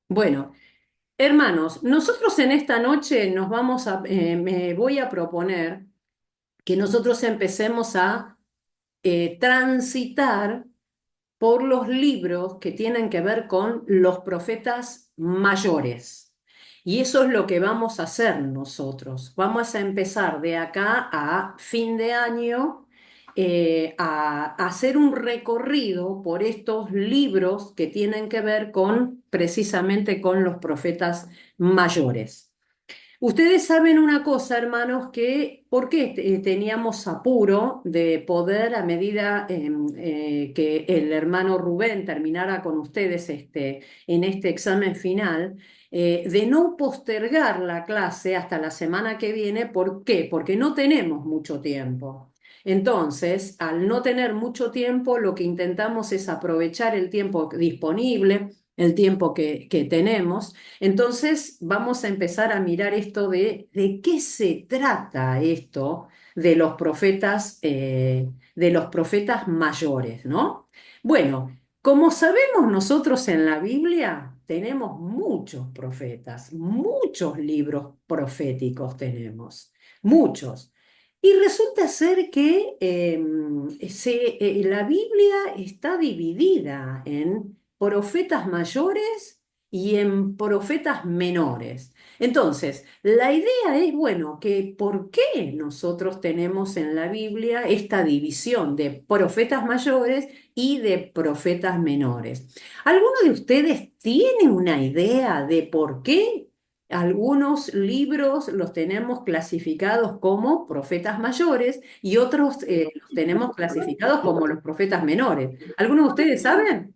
Bueno, hermanos, nosotros en esta noche me voy a proponer que nosotros empecemos a transitar por los libros que tienen que ver con los profetas mayores. Y eso es lo que vamos a hacer nosotros. Vamos a empezar de acá a fin de año a hacer un recorrido por estos libros que tienen que ver con precisamente con los profetas mayores. Ustedes saben una cosa, hermanos, que por qué teníamos apuro de poder, a medida que el hermano Rubén terminara con ustedes en este examen final, de no postergar la clase hasta la semana que viene. ¿Por qué? Porque no tenemos mucho tiempo. Entonces, al no tener mucho tiempo, lo que intentamos es aprovechar el tiempo disponible, el tiempo que tenemos. Entonces vamos a empezar a mirar esto de qué se trata esto de los profetas mayores, ¿no? Bueno, como sabemos nosotros en la Biblia, tenemos muchos profetas, muchos libros proféticos tenemos, muchos. Y resulta ser que la Biblia está dividida en profetas mayores y en profetas menores. Entonces, la idea es, bueno, que ¿por qué nosotros tenemos en la Biblia esta división de profetas mayores y de profetas menores? ¿Alguno de ustedes tiene una idea de por qué algunos libros los tenemos clasificados como profetas mayores y otros los tenemos clasificados como los profetas menores? ¿Alguno de ustedes saben?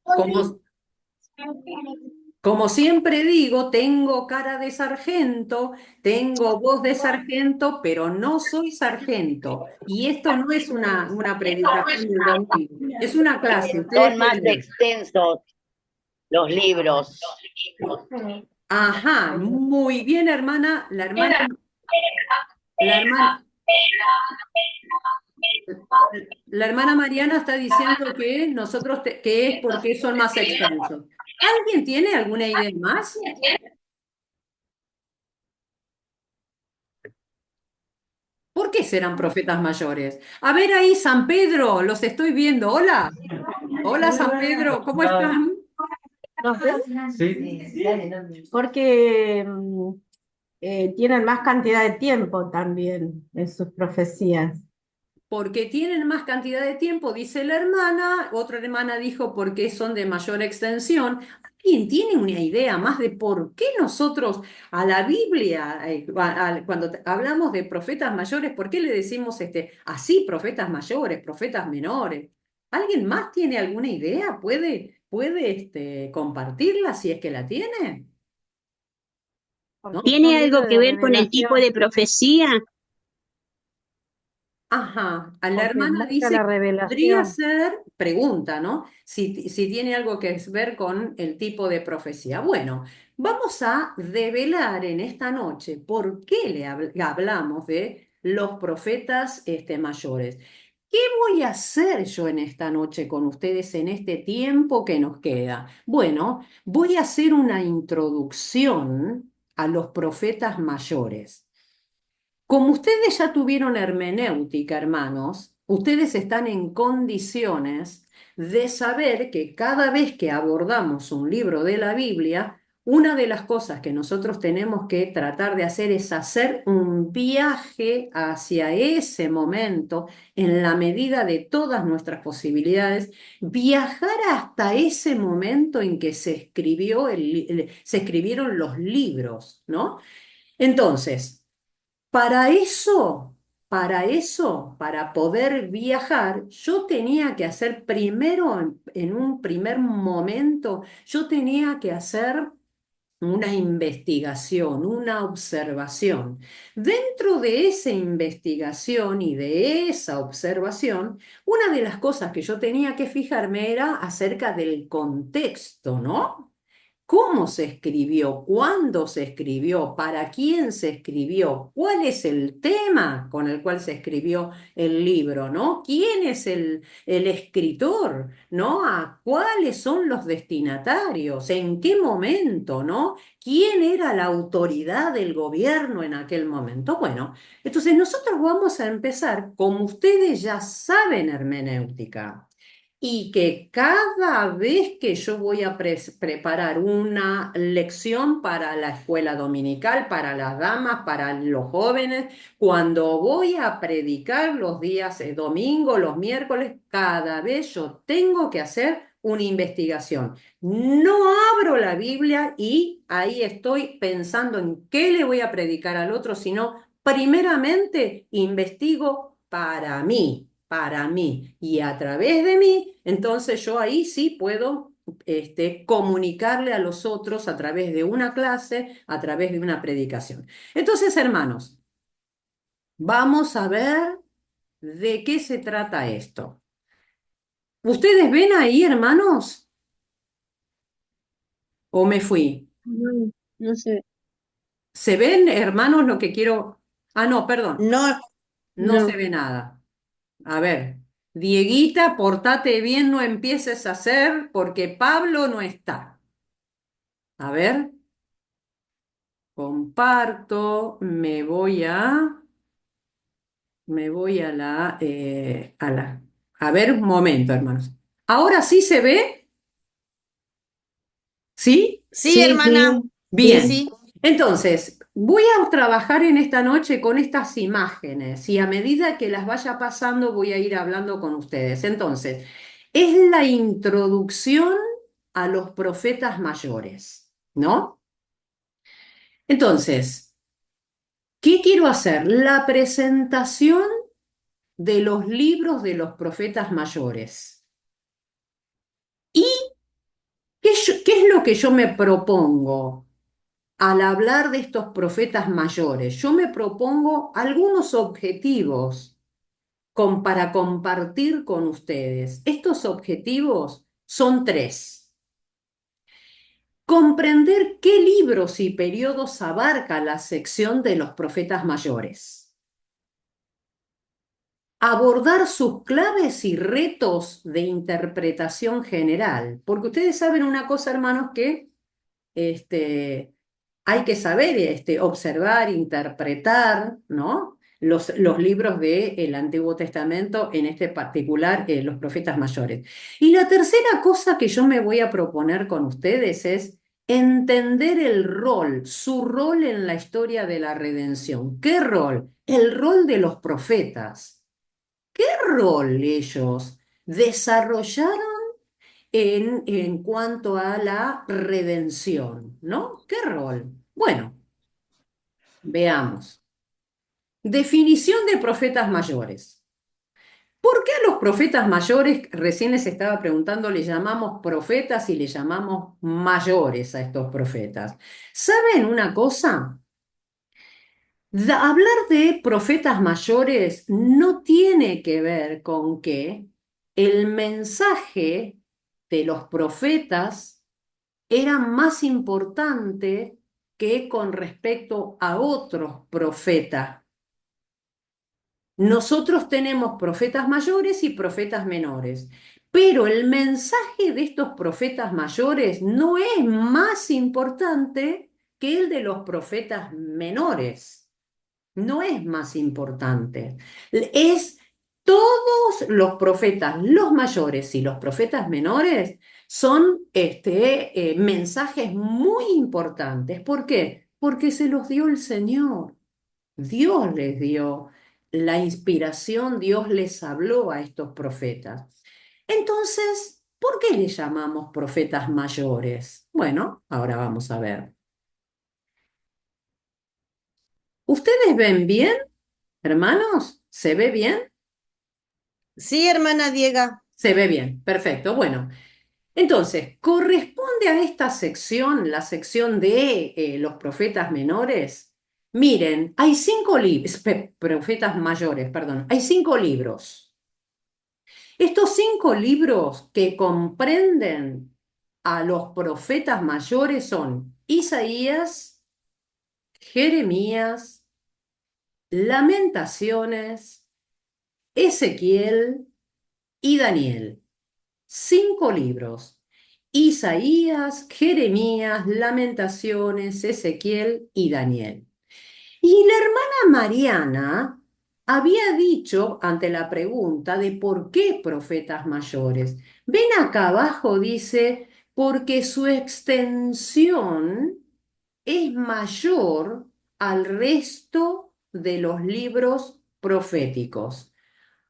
Como, como siempre digo, tengo cara de sargento, tengo voz de sargento, pero no soy sargento. Y esto no es una predicación del domingo, es una clase. Ustedes Son más tienen. extensos los libros. Ajá, muy bien, hermana. La hermana, la hermana Mariana está diciendo que que es porque son más extensos. ¿Alguien tiene alguna idea más? ¿Por qué serán profetas mayores? A ver ahí, San Pedro, los estoy viendo. Hola, hola San Pedro, ¿cómo están? ¿Nos ves? Sí. Porque tienen más cantidad de tiempo también en sus profecías. Porque tienen más cantidad de tiempo, dice la hermana. Otra hermana dijo porque son de mayor extensión. ¿Alguien tiene una idea más de por qué nosotros a la Biblia, cuando hablamos de profetas mayores, por qué le decimos así, profetas mayores, profetas menores? ¿Alguien más tiene alguna idea? ¿Puede compartirla si es que la tiene? ¿No? Porque ¿Tiene son algo libros que de ver con el tipo revelación, de profecía? Ajá, a la porque hermana marca dice la que podría revelación. ser, pregunta, ¿no? Si tiene algo que ver con el tipo de profecía. Bueno, vamos a develar en esta noche por qué hablamos de los profetas mayores. ¿Qué voy a hacer yo en esta noche con ustedes en este tiempo que nos queda? Bueno, voy a hacer una introducción a los profetas mayores. Como ustedes ya tuvieron hermenéutica, hermanos, ustedes están en condiciones de saber que cada vez que abordamos un libro de la Biblia, una de las cosas que nosotros tenemos que tratar de hacer es hacer un viaje hacia ese momento en la medida de todas nuestras posibilidades, viajar hasta ese momento en que se escribieron los libros, ¿no? Entonces, para poder viajar, yo tenía que hacer primero, en un primer momento, yo tenía que hacer una investigación, una observación. Dentro de esa investigación y de esa observación, una de las cosas que yo tenía que fijarme era acerca del contexto, ¿no? cómo se escribió, cuándo se escribió, para quién se escribió, cuál es el tema con el cual se escribió el libro, ¿no? ¿Quién es el escritor, ¿no? ¿Cuáles son los destinatarios? ¿En qué momento, ¿no? ¿Quién era la autoridad del gobierno en aquel momento? Bueno, entonces nosotros vamos a empezar, como ustedes ya saben hermenéutica, y que cada vez que yo voy a preparar una lección para la escuela dominical, para las damas, para los jóvenes, cuando voy a predicar los días domingo, los miércoles, cada vez yo tengo que hacer una investigación. No abro la Biblia y ahí estoy pensando en qué le voy a predicar al otro, sino primeramente investigo para mí, y a través de mí, entonces yo ahí sí puedo comunicarle a los otros a través de una clase, a través de una predicación. Entonces, hermanos, vamos a ver de qué se trata esto. ¿Ustedes ven ahí, hermanos? ¿O me fui? No, no sé. ¿Se ven, hermanos, lo que quiero? Ah, no, perdón, No, no se no. ve nada. A ver, Dieguita, portate bien, no empieces a hacer porque Pablo no está. A ver, comparto, a ver, un momento, hermanos. ¿Ahora sí se ve? ¿Sí? Sí, Sí, hermana. sí, Sí, sí. Bien. sí. Entonces, voy a trabajar en esta noche con estas imágenes y a medida que las vaya pasando voy a ir hablando con ustedes. Entonces, es la introducción a los profetas mayores, ¿no? Entonces, ¿qué quiero hacer? La presentación de los libros de los profetas mayores. ¿Y qué es lo que yo me propongo al hablar de estos profetas mayores? Yo me propongo algunos objetivos para compartir con ustedes. Estos objetivos son tres. Comprender qué libros y periodos abarca la sección de los profetas mayores. Abordar sus claves y retos de interpretación general. Porque ustedes saben una cosa, hermanos, que hay que saber observar, interpretar, ¿no? Los libros del Antiguo Testamento, en este particular, los profetas mayores. Y la tercera cosa que yo me voy a proponer con ustedes es entender el rol, su rol en la historia de la redención. ¿Qué rol? El rol de los profetas. ¿Qué rol ellos desarrollaron en cuanto a la redención, ¿no? ¿Qué rol? Bueno, veamos. Definición de profetas mayores. ¿Por qué a los profetas mayores, recién les estaba preguntando, le llamamos profetas y le llamamos mayores a estos profetas? ¿Saben una cosa? Hablar de profetas mayores no tiene que ver con que el mensaje de los profetas era más importante que con respecto a otros profetas. Nosotros tenemos profetas mayores y profetas menores, pero el mensaje de estos profetas mayores no es más importante que el de los profetas menores. No es más importante. Es todos los profetas, los mayores y los profetas menores, son mensajes muy importantes. ¿Por qué? Porque se los dio el Señor. Dios les dio la inspiración, Dios les habló a estos profetas. Entonces, ¿por qué les llamamos profetas mayores? Bueno, ahora vamos a ver. ¿Ustedes ven bien, hermanos? ¿Se ve bien? Sí, hermana Diega. Se ve bien, perfecto. Bueno, entonces, corresponde a esta sección, la sección de los profetas menores. Miren, hay 5 libros, profetas mayores, perdón, hay 5 libros. Estos 5 libros que comprenden a los profetas mayores son Isaías, Jeremías, Lamentaciones, Ezequiel y Daniel. 5 libros. Isaías, Jeremías, Lamentaciones, Ezequiel y Daniel. Y la hermana Mariana había dicho ante la pregunta de por qué profetas mayores. Ven acá abajo, dice, porque su extensión es mayor al resto de los libros proféticos.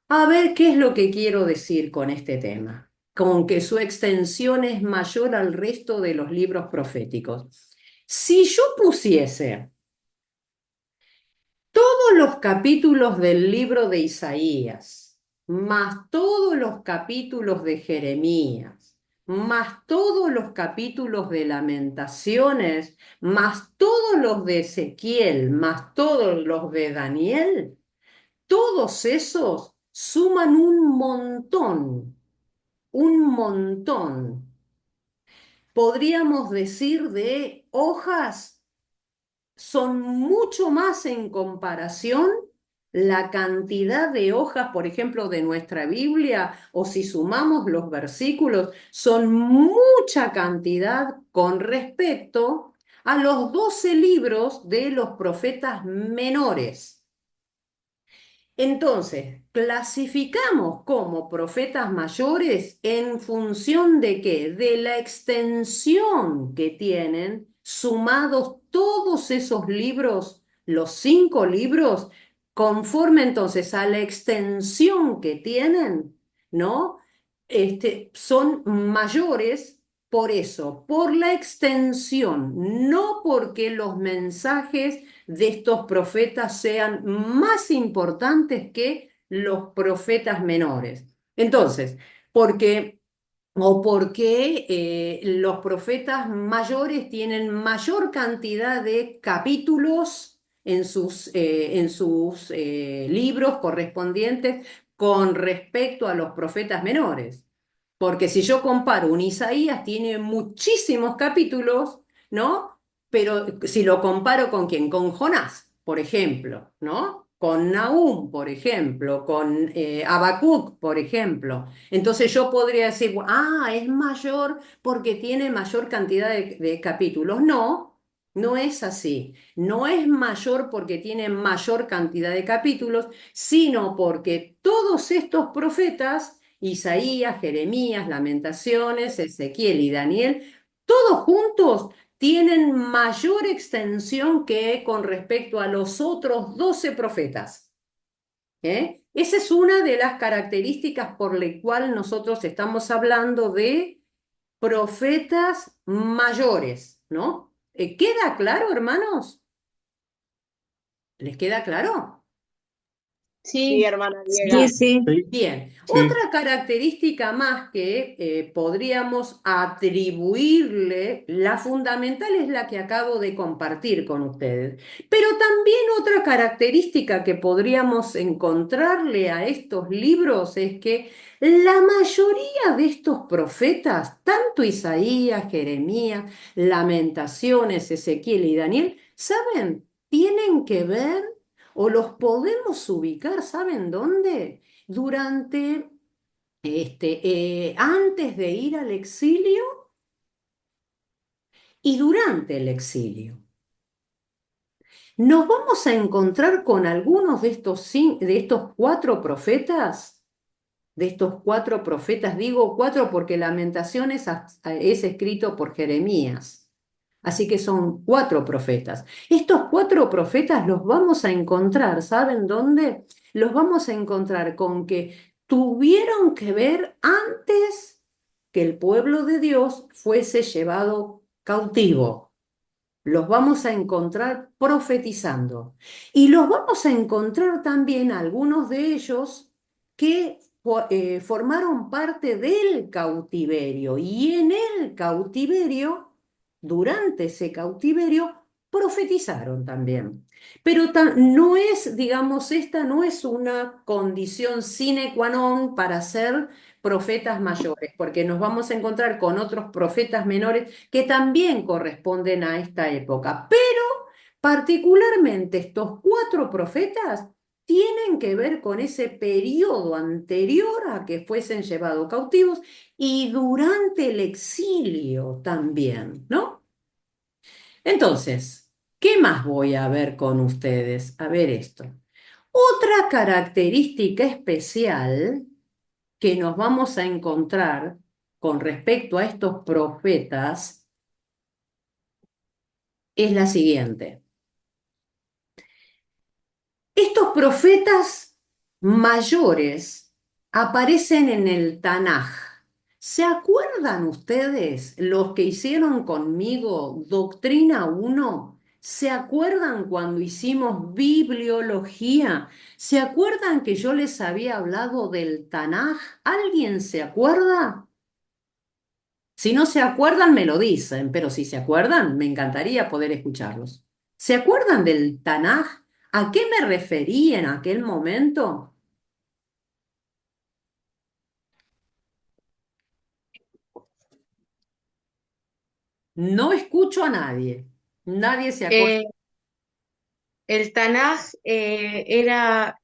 A ver, ¿qué es lo que quiero decir con este tema? Con que su extensión es mayor al resto de los libros proféticos. Si yo pusiese todos los capítulos del libro de Isaías, más todos los capítulos de Jeremías, más todos los capítulos de Lamentaciones, más todos los de Ezequiel, más todos los de Daniel, todos esos suman un montón, un montón. Podríamos decir de hojas, son mucho más en comparación la cantidad de hojas, por ejemplo, de nuestra Biblia, o si sumamos los versículos, son mucha cantidad con respecto a los 12 libros de los profetas menores. Entonces, clasificamos como profetas mayores en función de qué? De la extensión que tienen, sumados todos esos libros, los 5 libros, conforme entonces a la extensión que tienen, ¿no? Son mayores por eso, por la extensión, no porque los mensajes de estos profetas sean más importantes que los profetas menores. Entonces, porque o porque los profetas mayores tienen mayor cantidad de capítulos en sus libros correspondientes con respecto a los profetas menores. Porque si yo comparo un Isaías, tiene muchísimos capítulos, ¿no? Pero si lo comparo con quién, con Jonás, por ejemplo, ¿no? Con Nahum, por ejemplo, con Habacuc, por ejemplo. Entonces yo podría decir, es mayor porque tiene mayor cantidad de capítulos. No, no es así. No es mayor porque tiene mayor cantidad de capítulos, sino porque todos estos profetas, Isaías, Jeremías, Lamentaciones, Ezequiel y Daniel, todos juntos tienen mayor extensión que con respecto a los otros 12 profetas. Esa es una de las características por la cual nosotros estamos hablando de profetas mayores, ¿no? ¿Queda claro, hermanos? ¿Les queda claro? Sí, hermana sí, Diega. sí. Bien, Sí. otra característica más que podríamos atribuirle, la fundamental es la que acabo de compartir con ustedes, pero también otra característica que podríamos encontrarle a estos libros es que la mayoría de estos profetas, tanto Isaías, Jeremías, Lamentaciones, Ezequiel y Daniel, ¿saben? Tienen que ver o los podemos ubicar, ¿saben dónde? Durante, antes de ir al exilio y durante el exilio. Nos vamos a encontrar con algunos de estos 4 profetas, digo 4 porque Lamentaciones es escrito por Jeremías. Así que son 4 profetas. Estos 4 profetas los vamos a encontrar, ¿saben dónde? Los vamos a encontrar con que tuvieron que ver antes que el pueblo de Dios fuese llevado cautivo. Los vamos a encontrar profetizando. Y los vamos a encontrar también algunos de ellos que formaron parte del cautiverio. Y en el cautiverio, durante ese cautiverio, profetizaron también. Pero no es, digamos, esta no es una condición sine qua non para ser profetas mayores, porque nos vamos a encontrar con otros profetas menores que también corresponden a esta época. Pero particularmente estos cuatro profetas tienen que ver con ese periodo anterior a que fuesen llevados cautivos y durante el exilio también, ¿no? Entonces, ¿qué más voy a ver con ustedes? A ver esto. Otra característica especial que nos vamos a encontrar con respecto a estos profetas es la siguiente. Estos profetas mayores aparecen en el Tanaj. ¿Se acuerdan ustedes, los que hicieron conmigo Doctrina 1? ¿Se acuerdan cuando hicimos bibliología? ¿Se acuerdan que yo les había hablado del Tanaj? ¿Alguien se acuerda? Si no se acuerdan, me lo dicen, pero si se acuerdan, me encantaría poder escucharlos. ¿Se acuerdan del Tanaj? ¿A qué me referí en aquel momento? No escucho a nadie. Nadie se acuerda. El Tanaj era,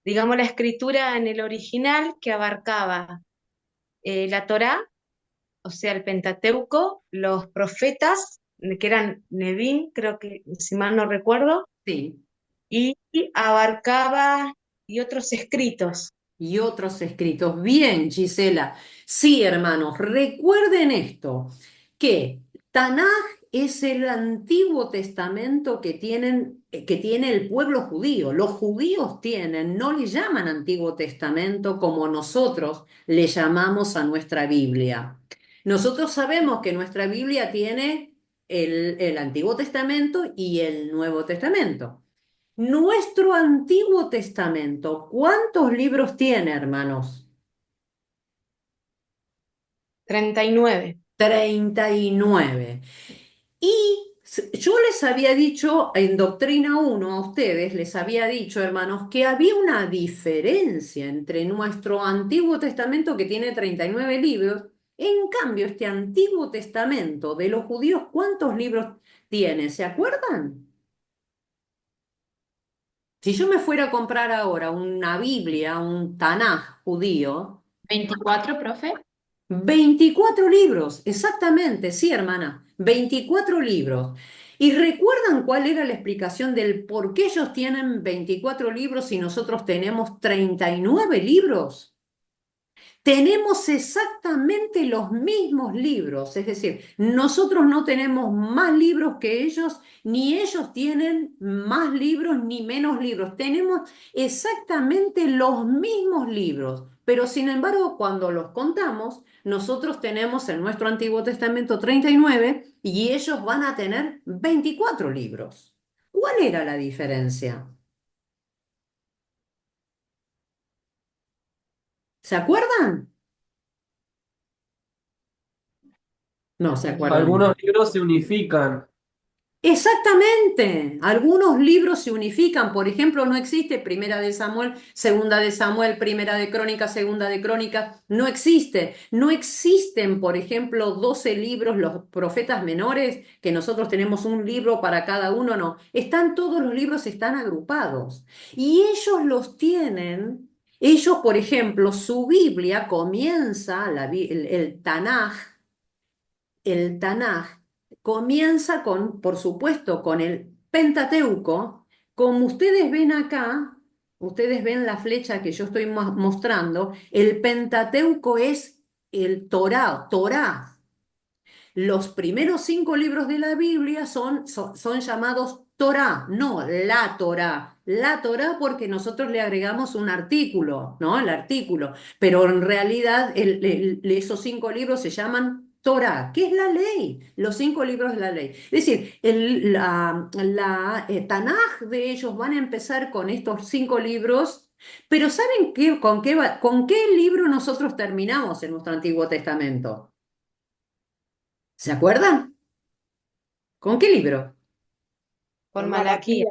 digamos, la escritura en el original que abarcaba la Torá, o sea, el Pentateuco, los profetas, que eran Nevím, creo que, si mal no recuerdo, Sí, y abarcaba y otros escritos. y otros escritos. Bien, Gisela. Sí, hermanos, recuerden esto, que Tanaj es el Antiguo Testamento que tiene el pueblo judío. Los judíos tienen, no le llaman Antiguo Testamento como nosotros le llamamos a nuestra Biblia. Nosotros sabemos que nuestra Biblia tiene el Antiguo Testamento y el Nuevo Testamento. Nuestro Antiguo Testamento, ¿cuántos libros tiene, hermanos? 39. 39. Y yo les había dicho en Doctrina 1 a ustedes, les había dicho, hermanos, que había una diferencia entre nuestro Antiguo Testamento, que tiene 39 libros. En cambio, este Antiguo Testamento de los judíos, ¿cuántos libros tiene? ¿Se acuerdan? Si yo me fuera a comprar ahora una Biblia, un Tanaj judío, 24, profe. 24 libros, exactamente, sí, hermana, 24 libros. ¿Y recuerdan cuál era la explicación del por qué ellos tienen 24 libros y nosotros tenemos 39 libros? Tenemos exactamente los mismos libros, es decir, nosotros no tenemos más libros que ellos, ni ellos tienen más libros ni menos libros. Tenemos exactamente los mismos libros, pero sin embargo, cuando los contamos, nosotros tenemos en nuestro Antiguo Testamento 39 y ellos van a tener 24 libros. ¿Cuál era la diferencia? ¿Se acuerdan? No se acuerdan. Algunos libros se unifican. Exactamente. Algunos libros se unifican. Por ejemplo, no existe Primera de Samuel, Segunda de Samuel, Primera de Crónicas, Segunda de Crónicas. No existe. No existen, por ejemplo, 12 libros, los profetas menores, que nosotros tenemos un libro para cada uno. No. Están todos los libros, están agrupados. Y ellos los tienen. Ellos, por ejemplo, su Biblia comienza, el Tanaj, el Tanaj comienza con, por supuesto, con el Pentateuco. Como ustedes ven acá, ustedes ven la flecha que yo estoy mostrando, el Pentateuco es el Torá. Los primeros 5 libros de la Biblia son llamados Torá, no la Torá. La Torá porque nosotros le agregamos un artículo, ¿no? El artículo. Pero en realidad esos 5 libros se llaman Torá, que es la ley, los 5 libros de la ley. Es decir, Tanaj de ellos van a empezar con estos 5 libros, pero ¿saben con qué libro nosotros terminamos en nuestro Antiguo Testamento? ¿Se acuerdan? ¿Con qué libro? Con Malaquía.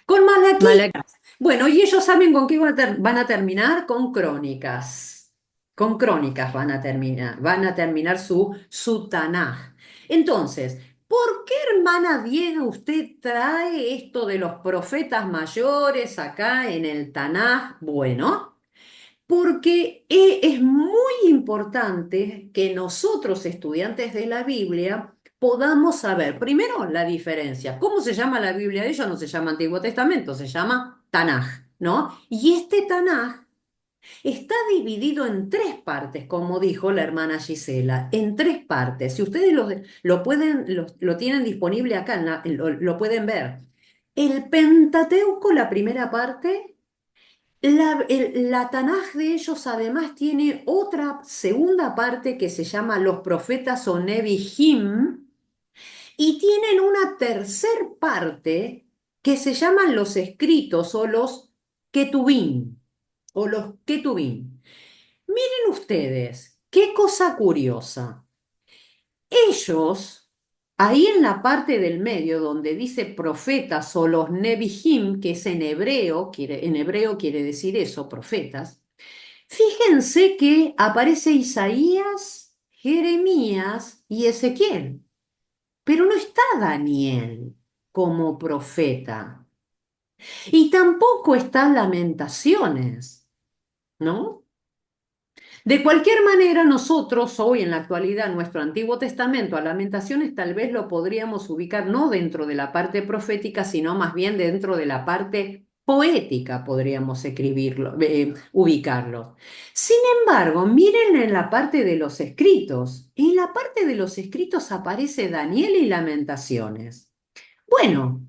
Con Malaquías. Bueno, y ellos saben con qué van a terminar, con Crónicas. Con Crónicas van a terminar su Tanaj. Entonces, ¿por qué, hermana Diego, usted trae esto de los profetas mayores acá en el Tanaj? Bueno, porque es muy importante que nosotros, estudiantes de la Biblia, podamos saber, primero, la diferencia. ¿Cómo se llama la Biblia de ellos? No se llama Antiguo Testamento, se llama Tanaj, ¿no? Y este Tanaj está dividido en tres partes, como dijo la hermana Gisela, en tres partes. Si ustedes lo tienen disponible acá, lo pueden ver. El Pentateuco, la primera parte, la Tanaj de ellos además tiene otra segunda parte que se llama los profetas o Nevi'im, y tienen una tercer parte que se llaman los escritos o los Ketubim, o los Ketubim. Miren ustedes, qué cosa curiosa. Ellos, ahí en la parte del medio donde dice profetas o los Nevi'im, que es en hebreo quiere decir eso, profetas, fíjense que aparece Isaías, Jeremías y Ezequiel, pero no está Daniel como profeta y tampoco está Lamentaciones, ¿no? De cualquier manera, nosotros hoy en la actualidad, nuestro Antiguo Testamento, a Lamentaciones tal vez lo podríamos ubicar no dentro de la parte profética, sino más bien dentro de la parte poética, podríamos ubicarlo. Sin embargo, miren en la parte de los escritos. En la parte de los escritos aparece Daniel y Lamentaciones. Bueno,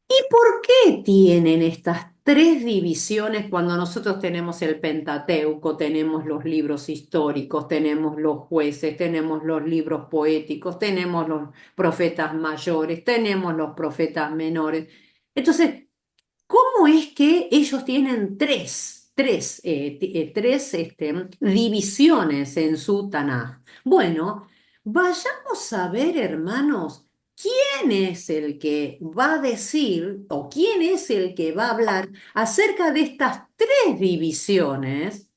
¿y por qué tienen estas tres divisiones cuando nosotros tenemos el Pentateuco, tenemos los libros históricos, tenemos los jueces, tenemos los libros poéticos, tenemos los profetas mayores, tenemos los profetas menores? Entonces, ¿cómo es que ellos tienen tres divisiones en su Tanaj? Bueno, vayamos a ver, hermanos, quién es el que va a decir o quién es el que va a hablar acerca de estas tres divisiones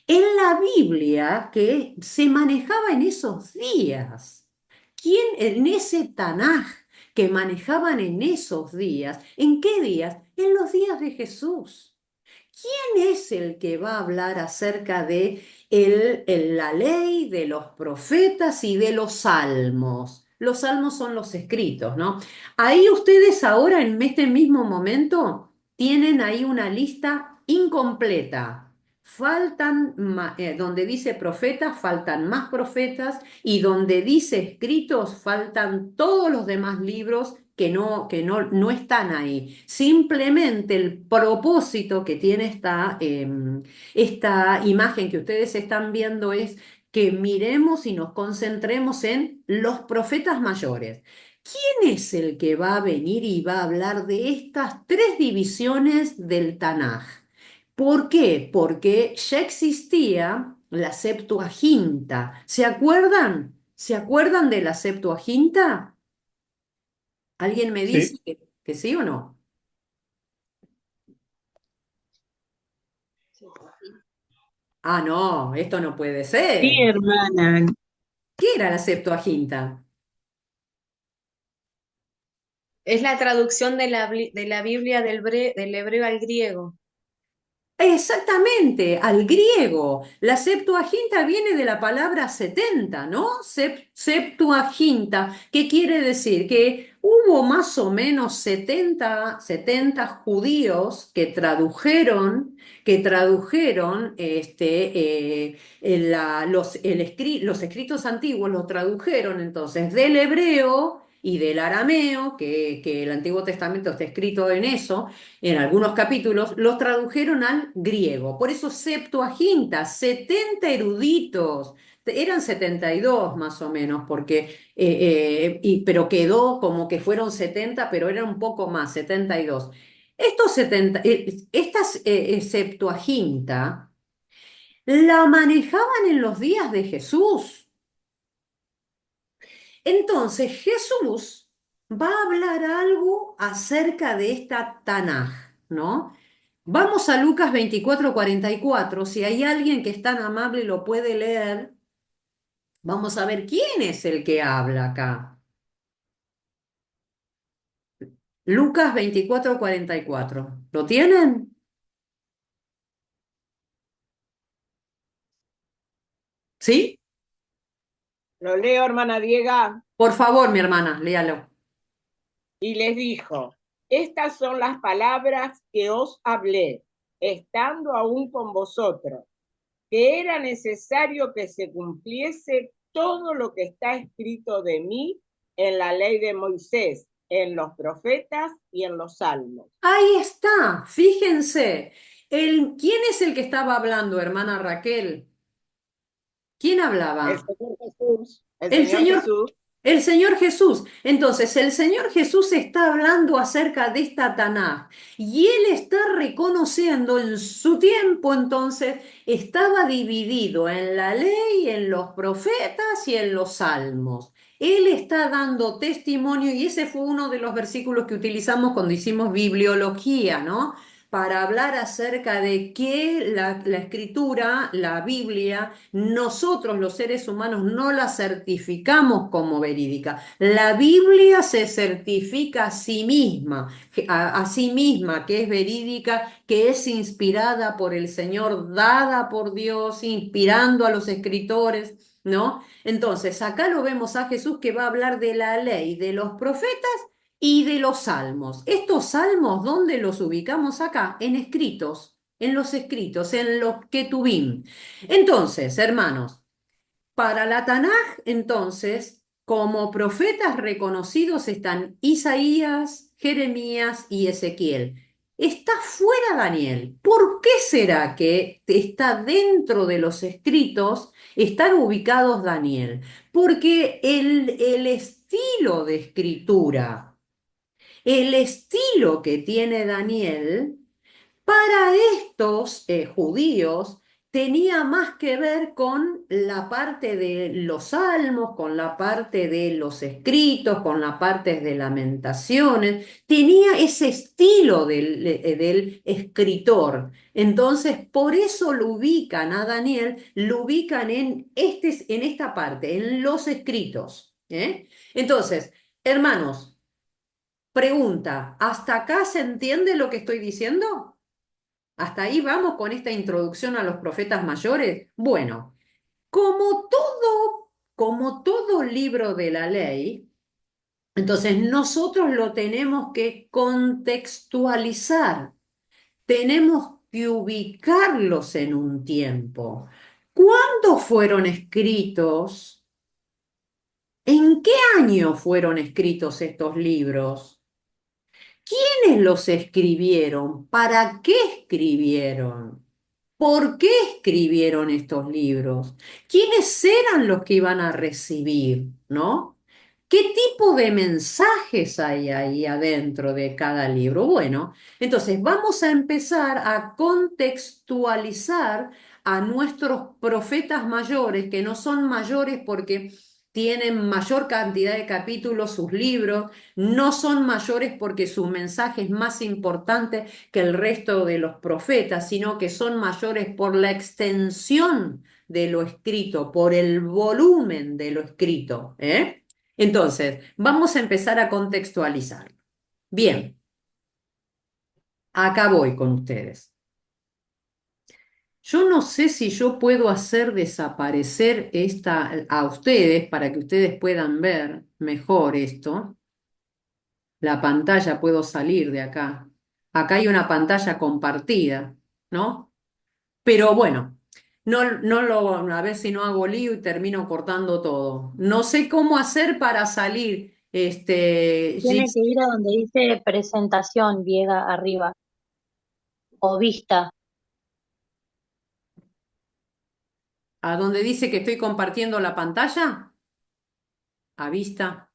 en la Biblia que se manejaba en esos días. ¿Quién en ese Tanaj que manejaban en esos días? ¿En qué días? En los días de Jesús. ¿Quién es el que va a hablar acerca de la ley, de los profetas y de los salmos? Los salmos son los escritos, ¿no? Ahí ustedes ahora, en este mismo momento, tienen ahí una lista incompleta. Donde dice profetas, faltan más profetas, y donde dice escritos, faltan todos los demás libros que no están ahí. Simplemente el propósito que tiene esta imagen que ustedes están viendo es que miremos y nos concentremos en los profetas mayores. ¿Quién es el que va a venir y va a hablar de estas tres divisiones del Tanaj? ¿Por qué? Porque ya existía la Septuaginta. ¿Se acuerdan? ¿Se acuerdan de la Septuaginta? ¿Alguien me dice Sí, que sí o no? Ah, no, esto no puede Sí, ser. hermana. ¿Qué era la Septuaginta? Es la traducción de la Biblia del hebreo al griego. Exactamente, al griego. La Septuaginta viene de la palabra 70, ¿no? Septuaginta, ¿qué quiere decir? Que hubo más o menos 70 judíos que tradujeron los escritos antiguos, los tradujeron entonces del hebreo y del arameo, que el Antiguo Testamento está escrito en eso en algunos capítulos, los tradujeron al griego. Por eso Septuaginta, 70 eruditos, eran 72 más o menos, pero quedó como que fueron 70, pero era un poco más, 72. Esta Septuaginta la manejaban en los días de Jesús. Entonces Jesús va a hablar algo acerca de esta Tanaj, ¿no? Vamos a Lucas 24:44. Si hay alguien que es tan amable y lo puede leer, vamos a ver quién es el que habla acá. Lucas 24:44. ¿Lo tienen? ¿Sí? Lo leo, hermana Diega, Por favor, mi hermana, léalo. y les dijo, estas son las palabras que os hablé, estando aún con vosotros, que era necesario que se cumpliese todo lo que está escrito de mí en la ley de Moisés, en los profetas y en los salmos. Ahí está, fíjense. ¿Quién es el que estaba hablando, hermana Raquel? ¿Quién El hablaba? Señor Jesús, el El Señor Señor, Jesús, el Señor Jesús. Entonces, el Señor Jesús está hablando acerca de esta Tanaj y él está reconociendo en su tiempo, entonces, estaba dividido en la ley, en los profetas y en los salmos. Él está dando testimonio y ese fue uno de los versículos que utilizamos cuando hicimos bibliología, ¿no? Para hablar acerca de que la escritura, la Biblia, nosotros los seres humanos no la certificamos como verídica. La Biblia se certifica a sí misma que es verídica, que es inspirada por el Señor, dada por Dios, inspirando a los escritores, ¿no? Entonces, acá lo vemos a Jesús que va a hablar de la ley, de los profetas y de los salmos. Estos salmos, ¿dónde los ubicamos acá? En escritos, en los escritos, en los ketubim. Entonces, hermanos, para la Tanaj, entonces, como profetas reconocidos están Isaías, Jeremías y Ezequiel. Está fuera Daniel. ¿Por qué será que está dentro de los escritos, están ubicados Daniel? Porque el estilo de escritura, el estilo que tiene Daniel, para estos judíos tenía más que ver con la parte de los salmos, con la parte de los escritos, con la parte de lamentaciones. Tenía ese estilo del escritor. Entonces, por eso lo ubican a Daniel, lo ubican en esta parte, en los escritos. ¿Eh? Entonces, hermanos, pregunta, ¿hasta acá se entiende lo que estoy diciendo? ¿Hasta ahí vamos con esta introducción a los profetas mayores? Bueno, como todo libro de la ley, entonces nosotros lo tenemos que contextualizar, tenemos que ubicarlos en un tiempo. ¿Cuándo fueron escritos? ¿En qué año fueron escritos estos libros? ¿Quiénes los escribieron? ¿Para qué escribieron? ¿Por qué escribieron estos libros? ¿Quiénes eran los que iban a recibir? ¿No? ¿Qué tipo de mensajes hay ahí adentro de cada libro? Bueno, entonces vamos a empezar a contextualizar a nuestros profetas mayores, que no son mayores porque tienen mayor cantidad de capítulos sus libros, no son mayores porque su mensaje es más importante que el resto de los profetas, sino que son mayores por la extensión de lo escrito, por el volumen de lo escrito. ¿Eh? Entonces, vamos a empezar a contextualizar. Bien, acá voy con ustedes. Yo no sé si yo puedo hacer desaparecer a ustedes para que ustedes puedan ver mejor esto. La pantalla, puedo salir de acá. Acá hay una pantalla compartida, ¿no? Pero bueno, a ver si no hago lío y termino cortando todo. No sé cómo hacer para salir, Tiene que ir a donde dice presentación, llega arriba, o vista. a donde dice que estoy compartiendo la pantalla, a vista.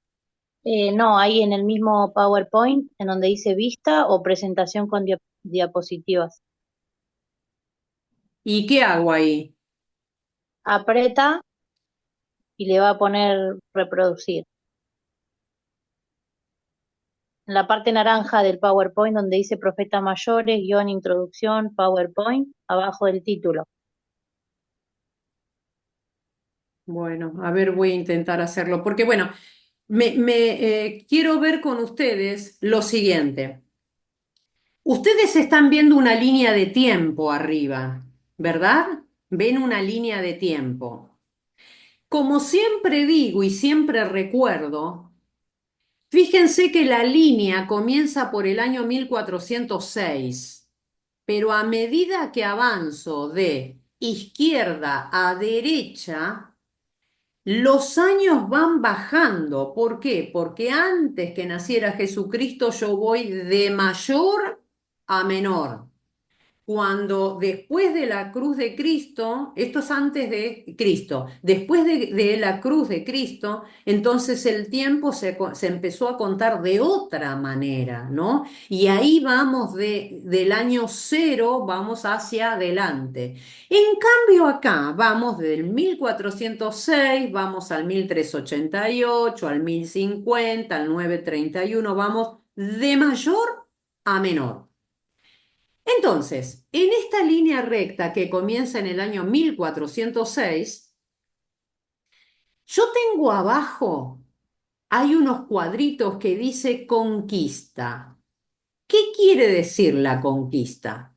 No, ahí en el mismo PowerPoint, en donde dice vista o presentación con diapositivas. ¿Y qué hago ahí? Aprieta y le va a poner reproducir. En la parte naranja del PowerPoint donde dice Profetas Mayores, guión introducción, PowerPoint, abajo del título. Bueno, a ver, voy a intentar hacerlo, porque bueno, quiero ver con ustedes lo siguiente. Ustedes están viendo una línea de tiempo arriba, ¿verdad? Ven una línea de tiempo. Como siempre digo y siempre recuerdo, fíjense que la línea comienza por el año 1406, pero a medida que avanzo de izquierda a derecha, los años van bajando. ¿Por qué? Porque antes que naciera Jesucristo yo voy de mayor a menor. Cuando después de la cruz de Cristo, esto es antes de Cristo, después de la cruz de Cristo, entonces el tiempo se empezó a contar de otra manera, ¿no? Y ahí vamos del año cero, vamos hacia adelante. En cambio acá vamos del 1406, vamos al 1388, al 1050, al 931, vamos de mayor a menor. Entonces, en esta línea recta que comienza en el año 1406, yo tengo abajo, hay unos cuadritos que dice conquista. ¿Qué quiere decir la conquista?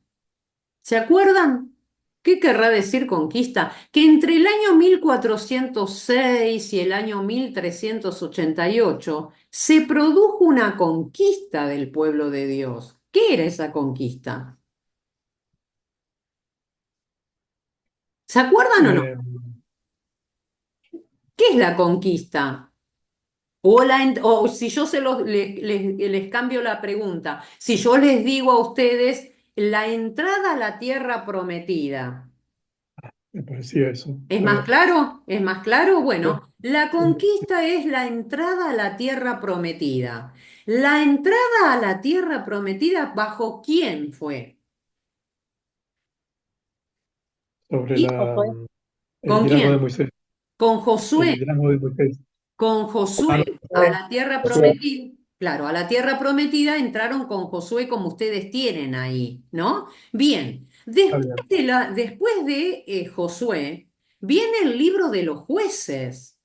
¿Se acuerdan? ¿Qué querrá decir conquista? Que entre el año 1406 y el año 1388 se produjo una conquista del pueblo de Dios. ¿Qué era esa conquista? ¿Se acuerdan o no? Eh, ¿Qué es la conquista? O si yo les cambio la pregunta, si yo les digo a ustedes la entrada a la tierra prometida, Me parecía eso. ¿es A más ver, claro? ¿Es más claro? sí, Bueno, la sí, conquista es la entrada a la tierra prometida. ¿La entrada a la tierra prometida bajo quién fue? sobre ¿Y el con liderazgo de quién? Moisés. Con El Josué. liderazgo de Moisés. Con Ah, Josué no, a Josué. la tierra Josué. prometida, claro, a la tierra prometida entraron con Josué como ustedes tienen ahí, ¿no? Bien, Está bien. después de Josué viene el libro de los jueces.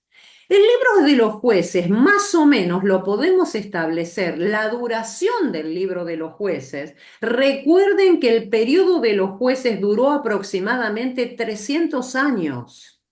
El libro de los jueces, más o menos lo podemos establecer, la duración del libro de los jueces. Recuerden que el periodo de los jueces duró aproximadamente 300 años.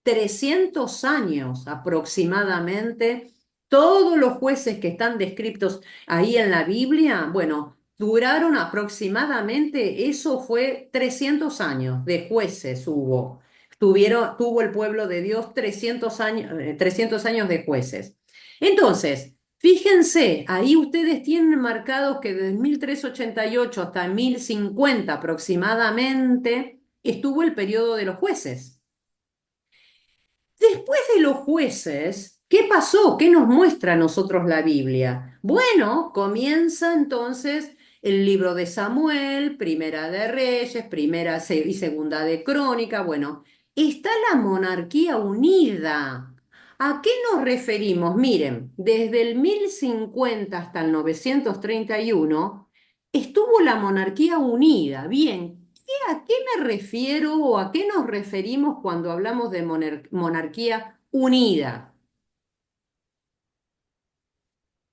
300 años aproximadamente. Todos los jueces que están descritos ahí en la Biblia, bueno, duraron aproximadamente, eso fue 300 años de jueces hubo. Tuvo el pueblo de Dios 300 años de jueces. Entonces, fíjense, ahí ustedes tienen marcados que desde 1388 hasta 1050 aproximadamente estuvo el periodo de los jueces. Después de los jueces, ¿qué pasó? ¿Qué nos muestra a nosotros la Biblia? Bueno, comienza entonces el libro de Samuel, Primera de Reyes, y Segunda de Crónica. Bueno, está la monarquía unida. ¿A qué nos referimos? Miren, desde el 1050 hasta el 931 estuvo la monarquía unida. Bien, ¿a qué me refiero o a qué nos referimos cuando hablamos de monarquía unida?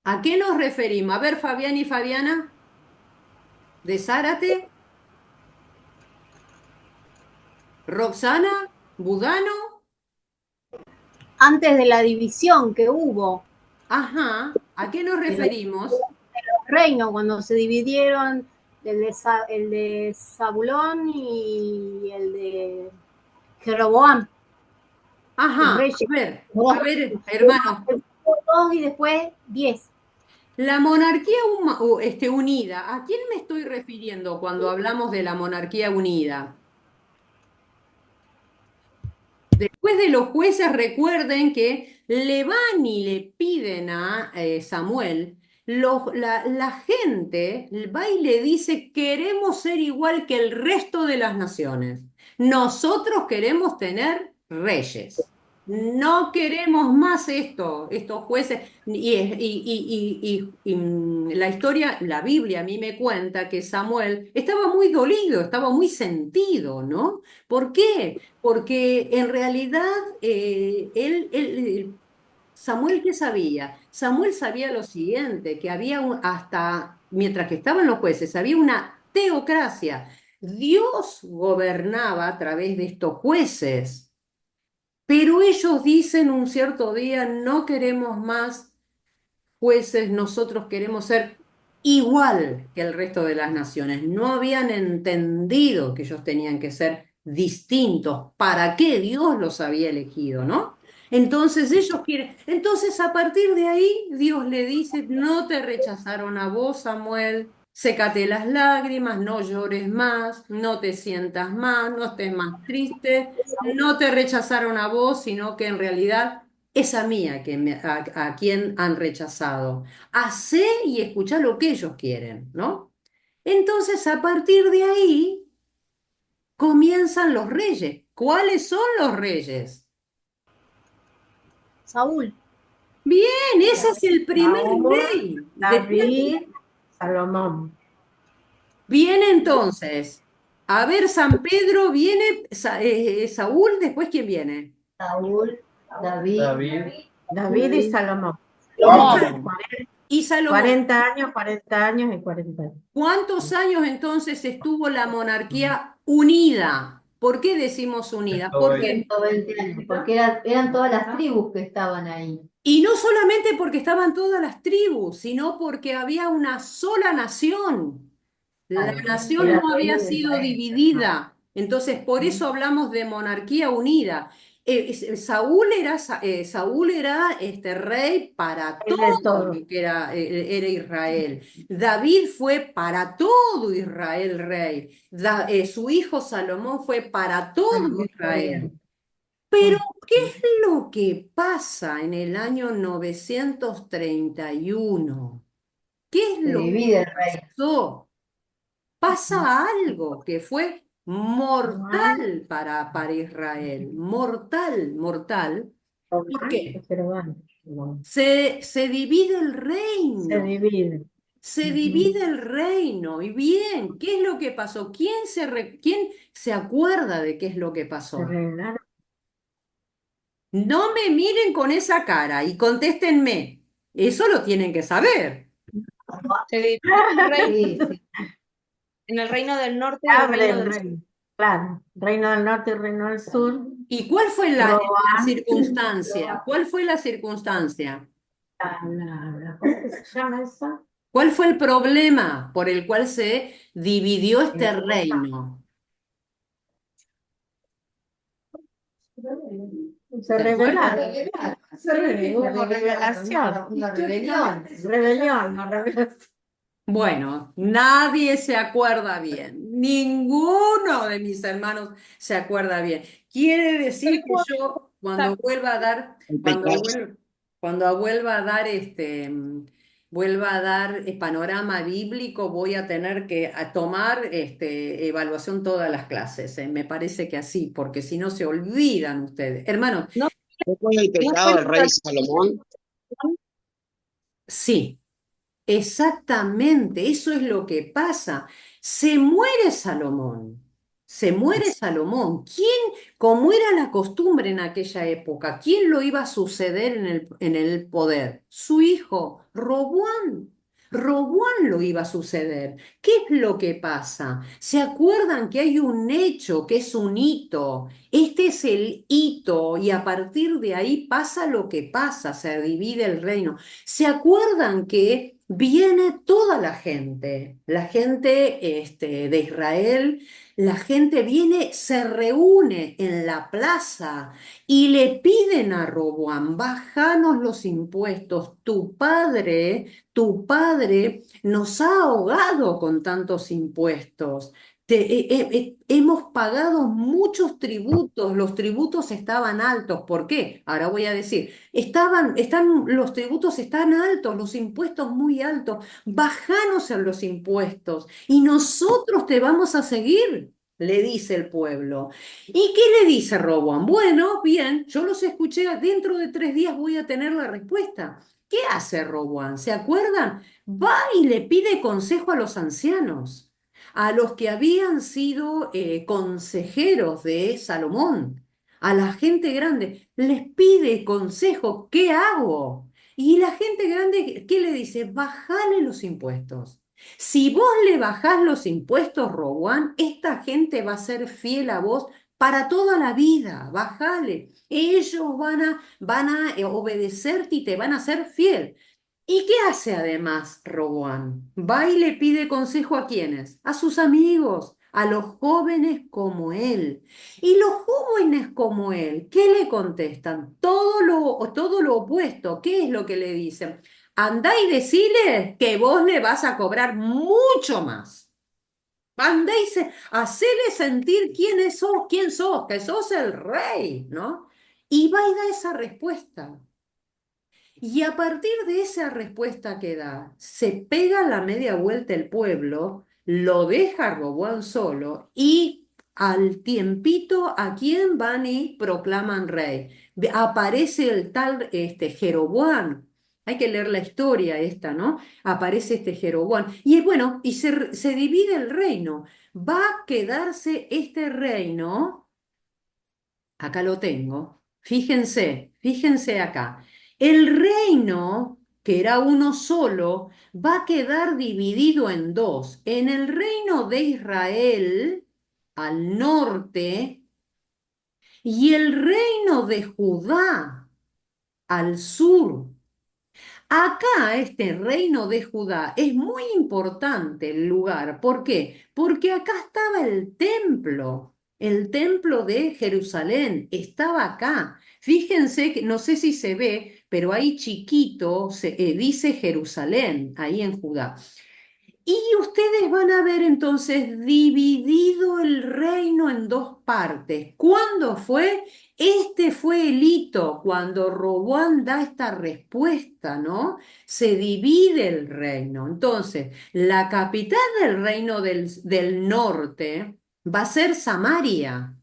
¿A qué nos referimos? A ver, Fabián y Fabiana, de Zárate, Roxana, Budano, Antes de la división que hubo, ajá, ¿a qué nos de los referimos? reinos, cuando se dividieron el de Zabulón y el de Jeroboam, los Ajá, reyes. a ver, hermanos, Dos y después 10. la monarquía unida, ¿a quién me estoy refiriendo cuando hablamos de la monarquía unida? Después de los jueces, recuerden que le van y le piden a Samuel, la gente va y le dice, queremos ser igual que el resto de las naciones. Nosotros queremos tener reyes. no queremos más estos jueces. La historia, la Biblia a mí me cuenta que Samuel estaba muy dolido, estaba muy sentido, ¿no? ¿Por qué? Porque en realidad Samuel, ¿qué sabía? Samuel sabía lo siguiente, que hasta, mientras que estaban los jueces, había una teocracia. Dios gobernaba a través de estos jueces. Pero ellos dicen un cierto día, no queremos más jueces, nosotros queremos ser igual que el resto de las naciones. No habían entendido que ellos tenían que ser distintos. ¿Para qué Dios los había elegido, no? Entonces ellos quieren, entonces a partir de ahí Dios le dice, no te rechazaron a vos, Samuel, sécate las lágrimas, no llores más, no te sientas más, no estés más triste, no te rechazaron a vos, sino que en realidad es a mí a quien han rechazado. Hacé y escuchá lo que ellos quieren, ¿no? Entonces, a partir de ahí, comienzan los reyes. ¿Cuáles son los reyes? Saúl, Bien, ese es el primer Saúl, rey. David, Salomón. Bien, entonces, a ver, San Pedro, viene Saúl, después ¿quién viene? Saúl, David, David y Salomón. Salomón. Y Salomón. 40 años, 40 años y 40 años. ¿Cuántos años entonces estuvo la monarquía unida? ¿Por qué decimos unida? Porque 120 años, porque eran todas las tribus que estaban ahí. Y no solamente porque estaban todas las tribus, sino porque había una sola nación. La Claro, nación era no había reino de sido Israel. dividida. Entonces, por eso hablamos de monarquía unida. Saúl era este rey para Rey de todo todo. lo que era Israel. David fue para todo Israel rey. Su hijo Salomón fue para todo Israel. Pero, ¿qué es lo que pasa en el año 931? ¿Qué es Se lo que divide el reino. pasó? Pasa algo que fue mortal para Israel. Mortal, mortal. ¿Por qué? Se divide el Se reino. divide. Se divide el reino. Y bien, ¿qué es lo que pasó? ¿Quién se acuerda de qué es lo que Se pasó? rebelaron. No me miren con esa cara y contéstenme. Eso lo tienen que saber. Se dividió el reino Sí, sí. en el reino del norte y el Abre reino el del sur. reino. Claro, reino del norte y reino del sur. ¿Y cuál fue la Rohan, circunstancia? ¿Cuál fue la circunstancia? ¿cómo que se llama eso? ¿Cuál fue el problema por el cual se dividió este reino? Se ¿Se rebelaron. acuerdan? Sí, hubo revelación. Una rebelión. Rebelión, no revelación. Bueno, nadie se acuerda bien. Ninguno de mis hermanos se acuerda bien. Quiere decir que yo, cuando vuelva a dar, cuando vuelva a dar vuelva a dar panorama bíblico, voy a tener que tomar evaluación todas las clases. Me parece que así, porque si no se olvidan ustedes. Hermanos, No, ¿Fue con el no pecado fue del rey Salomón? sí. Exactamente, eso es lo que pasa. Se muere Salomón, se muere Salomón. ¿Quién, como era la costumbre en aquella época, quién lo iba a suceder en el poder? Su hijo, Roboam. Roboam lo iba a suceder. ¿Qué es lo que pasa? ¿Se acuerdan que hay un hecho que es un hito? Este es el hito y a partir de ahí pasa lo que pasa, se divide el reino. ¿Se acuerdan que viene toda la gente de Israel, la gente viene, se reúne en la plaza y le piden a Roboam, bájanos los impuestos, tu padre nos ha ahogado con tantos impuestos. Hemos pagado muchos tributos, los tributos estaban altos. ¿Por qué? Ahora voy a decir. Los tributos están altos, los impuestos muy altos. Bajanos en los impuestos y nosotros te vamos a seguir. le dice el pueblo. ¿Y qué le dice Roboam? Bueno, bien, yo los escuché, dentro de 3 días voy a tener la respuesta. ¿Qué hace Roboam? ¿Se acuerdan? Va y le pide consejo a los ancianos, a los que habían sido consejeros de Salomón, a la gente grande. Les pide consejo, ¿qué hago? Y la gente grande, ¿qué le dice? Bajale los impuestos. Si vos le bajás los impuestos, Rowan, esta gente va a ser fiel a vos para toda la vida. Bajale. Ellos van a obedecerte y te van a ser fiel. ¿Y qué hace además Roboam? Va y le pide consejo ¿a quiénes? A sus amigos, a los jóvenes como él. Y los jóvenes como él, ¿qué le contestan? Todo lo opuesto. ¿Qué es lo que le dicen? Andá y decile que vos le vas a cobrar mucho más. Andá y hacele sentir quién sos, que sos el rey, ¿no? Y va y da esa respuesta. Y a partir de esa respuesta que da, se pega la media vuelta el pueblo, lo deja Roboam solo y al tiempito, ¿a quién van y proclaman rey? Aparece el tal Jeroboam. Hay que leer la historia esta, ¿no? Aparece este Jeroboam. Y bueno, y se divide el reino. Va a quedarse este reino. Acá lo tengo. Fíjense acá. El reino, que era uno solo, va a quedar dividido en dos. En el reino de Israel, al norte, y el reino de Judá, al sur. Acá, este reino de Judá, es muy importante el lugar. ¿Por qué? Porque acá estaba el templo de Jerusalén, estaba acá. Fíjense que, no sé si se ve, pero ahí chiquito dice Jerusalén, ahí en Judá. Y ustedes van a ver entonces dividido el reino en dos partes. ¿Cuándo fue? Este fue el hito, cuando Roboam da esta respuesta, ¿no? Se divide el reino. Entonces, la capital del reino del norte va a ser Samaria.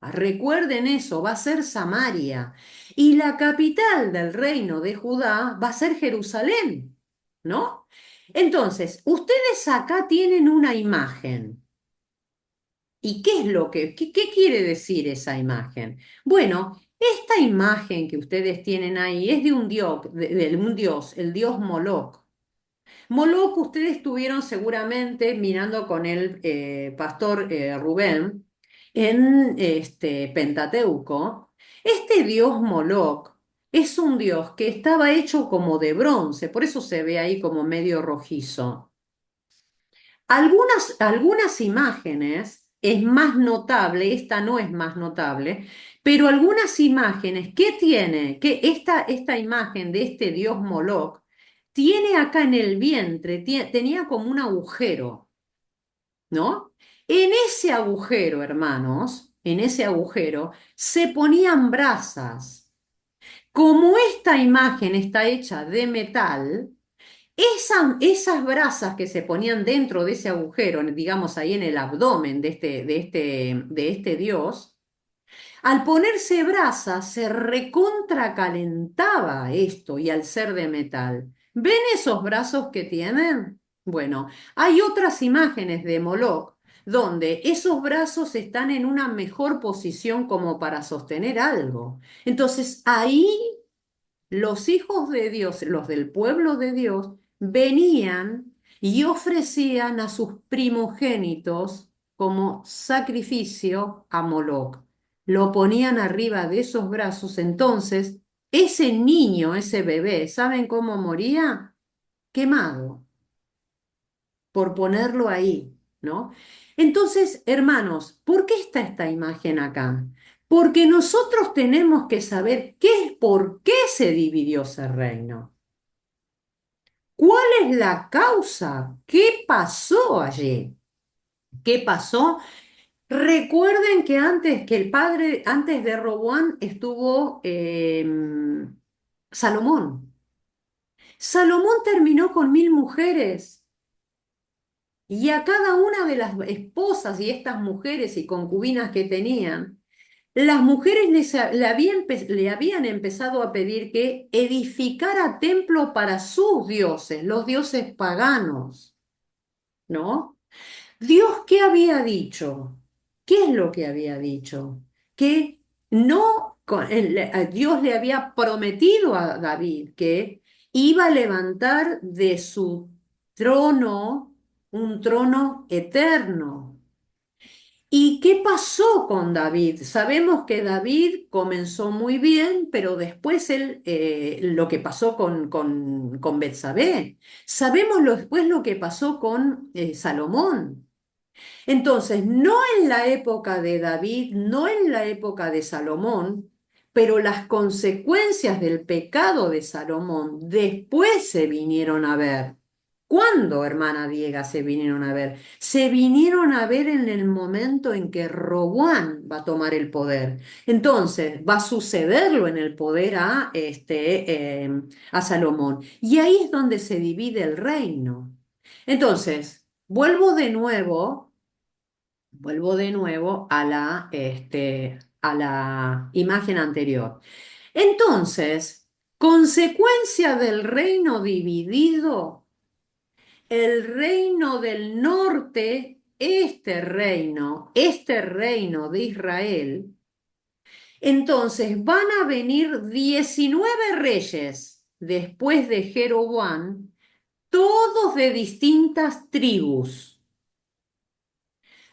Recuerden eso, va a ser Samaria. Y la capital del reino de Judá va a ser Jerusalén, ¿no? Entonces, ustedes acá tienen una imagen. ¿Y qué es qué quiere decir esa imagen? Bueno, esta imagen que ustedes tienen ahí es de un dios, el dios Moloch. Moloch, ustedes estuvieron seguramente mirando con el pastor Rubén en este Pentateuco. Este dios Moloch es un dios que estaba hecho como de bronce, por eso se ve ahí como medio rojizo. Algunas imágenes es más notable, esta no es más notable, pero algunas imágenes, ¿qué tiene? Que esta imagen de este dios Moloch tiene acá en el vientre, tenía como un agujero, ¿no? En ese agujero, hermanos, en ese agujero se ponían brasas. Como esta imagen está hecha de metal, esas brasas que se ponían dentro de ese agujero, digamos ahí en el abdomen de este dios, al ponerse brasa se recontracalentaba esto y al ser de metal. ¿Ven esos brazos que tienen? Bueno, hay otras imágenes de Moloch donde esos brazos están en una mejor posición como para sostener algo. Entonces ahí los hijos de Dios, los del pueblo de Dios, venían y ofrecían a sus primogénitos como sacrificio a Moloch. Lo ponían arriba de esos brazos. Entonces, ese niño, ese bebé, ¿saben cómo moría? Quemado por ponerlo ahí, ¿no? Entonces, hermanos, ¿por qué está esta imagen acá? Porque nosotros tenemos que saber por qué se dividió ese reino. ¿Cuál es la causa? ¿Qué pasó allí? ¿Qué pasó? Recuerden que antes de Roboam estuvo Salomón. Salomón terminó con 1000 mujeres. Y a cada una de las esposas y estas mujeres y concubinas que tenían, las mujeres le habían empezado a pedir que edificara templo para sus dioses, los dioses paganos, ¿no? Dios, ¿qué había dicho? ¿Qué es lo que había dicho? Que no, Dios le había prometido a David que iba a levantar de su trono un trono eterno. ¿Y qué pasó con David? Sabemos que David comenzó muy bien, pero después lo que pasó con Betsabé. Sabemos después lo que pasó con Salomón. Entonces, no en la época de David, no en la época de Salomón, pero las consecuencias del pecado de Salomón después se vinieron a ver. ¿Cuándo, hermana Diega, se vinieron a ver? Se vinieron a ver en el momento en que Roboam va a tomar el poder. Entonces, va a sucederlo en el poder a Salomón. Y ahí es donde se divide el reino. Entonces, vuelvo de nuevo a la imagen anterior. Entonces, consecuencia del reino dividido, el reino del norte, este reino de Israel, entonces van a venir 19 reyes después de Jeroboam, todos de distintas tribus.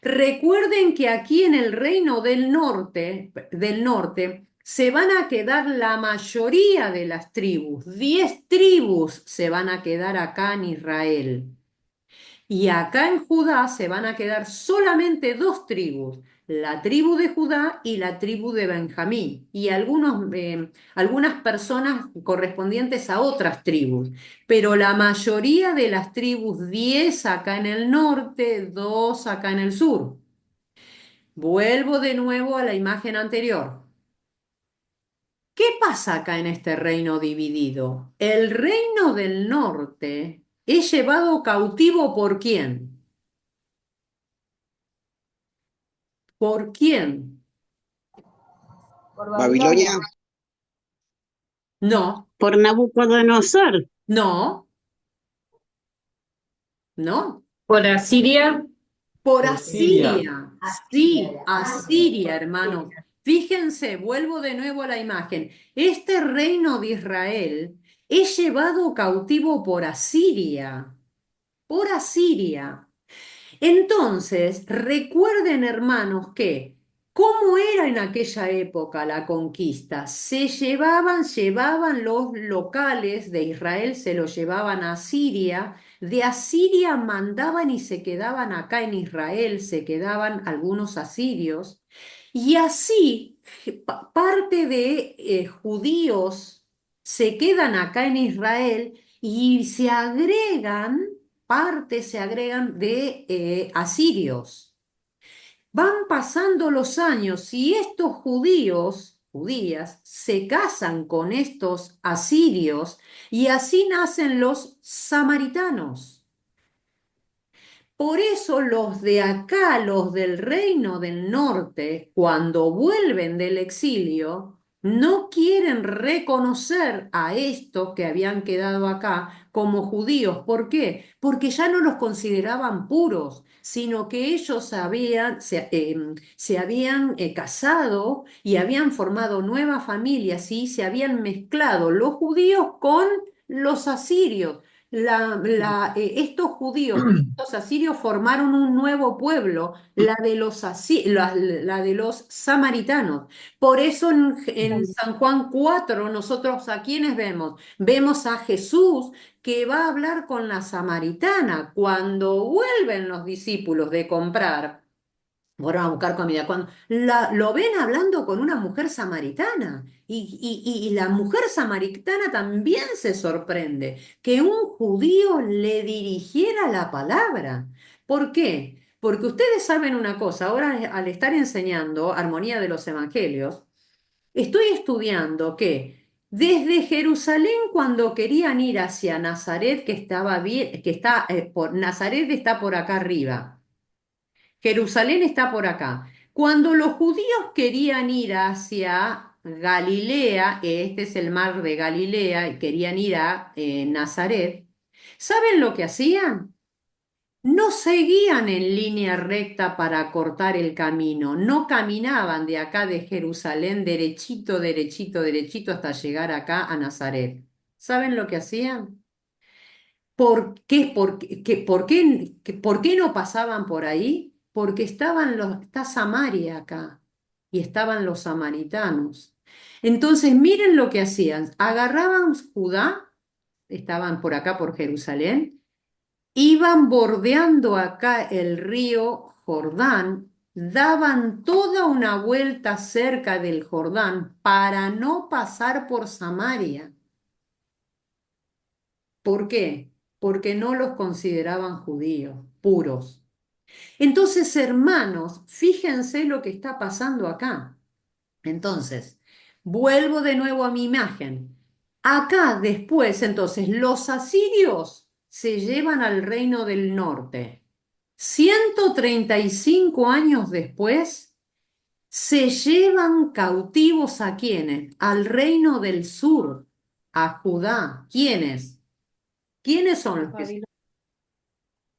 Recuerden que aquí en el reino del norte, se van a quedar la mayoría de las tribus. 10 tribus se van a quedar acá en Israel. Y acá en Judá se van a quedar solamente 2 tribus, la tribu de Judá y la tribu de Benjamín, y algunas personas correspondientes a otras tribus, pero la mayoría de las tribus, 10 acá en el norte, 2 acá en el sur. Vuelvo de nuevo a la imagen anterior. ¿Qué pasa acá en este reino dividido? El reino del norte es llevado cautivo ¿por quién? ¿Por quién? Por Babilonia, Babilonia. No, Por Nabucodonosor. no, no. Por Asiria, Por por Siria. Asiria. Sí, Asiria, hermano. Fíjense, vuelvo de nuevo a la imagen. Este reino de Israel es llevado cautivo por Asiria. Por Asiria. Entonces, recuerden, hermanos, que cómo era en aquella época la conquista. Llevaban los locales de Israel, se los llevaban a Asiria. De Asiria mandaban y se quedaban acá en Israel, se quedaban algunos asirios. Y así, parte de judíos se quedan acá en Israel y se agregan de asirios. Van pasando los años y estos judías, se casan con estos asirios y así nacen los samaritanos. Por eso los de acá, los del reino del norte, cuando vuelven del exilio, no quieren reconocer a estos que habían quedado acá como judíos. ¿Por qué? Porque ya no los consideraban puros, sino que ellos se habían casado y habían formado nuevas familias y se habían mezclado los judíos con los asirios. Estos judíos con estos asirios formaron un nuevo pueblo, la de los samaritanos. Por eso en San Juan 4 nosotros a quiénes vemos? Vemos a Jesús que va a hablar con la samaritana cuando vuelven los discípulos de comprar. Fueron a buscar comida. Cuando lo ven hablando con una mujer samaritana. Y la mujer samaritana también se sorprende que un judío le dirigiera la palabra. ¿Por qué? Porque ustedes saben una cosa, ahora al estar enseñando Armonía de los Evangelios, estoy estudiando que Desde Jerusalén, cuando querían ir hacia Nazaret, que estaba bien, Nazaret está por acá arriba. Jerusalén está por acá. Cuando los judíos querían ir hacia Galilea, este es el mar de Galilea, y querían ir a Nazaret, ¿saben lo que hacían? No seguían en línea recta para cortar el camino, no caminaban de acá de Jerusalén derechito, derechito, derechito hasta llegar acá a Nazaret. ¿Saben lo que hacían? ¿Por qué, por qué no pasaban por ahí? Porque está Samaria acá y estaban los samaritanos. Entonces, miren lo que hacían. Agarraban Judá, estaban por acá por Jerusalén, iban bordeando acá el río Jordán, daban toda una vuelta cerca del Jordán para no pasar por Samaria. ¿Por qué? Porque no los consideraban judíos, puros. Entonces, hermanos, fíjense lo que está pasando acá. Entonces, vuelvo de nuevo a mi imagen. Acá después, entonces, los asirios se llevan al reino del norte. 135 años después, se llevan cautivos ¿a quiénes? Al reino del sur, a Judá. ¿Quiénes? ¿Quiénes son los que Babilonia.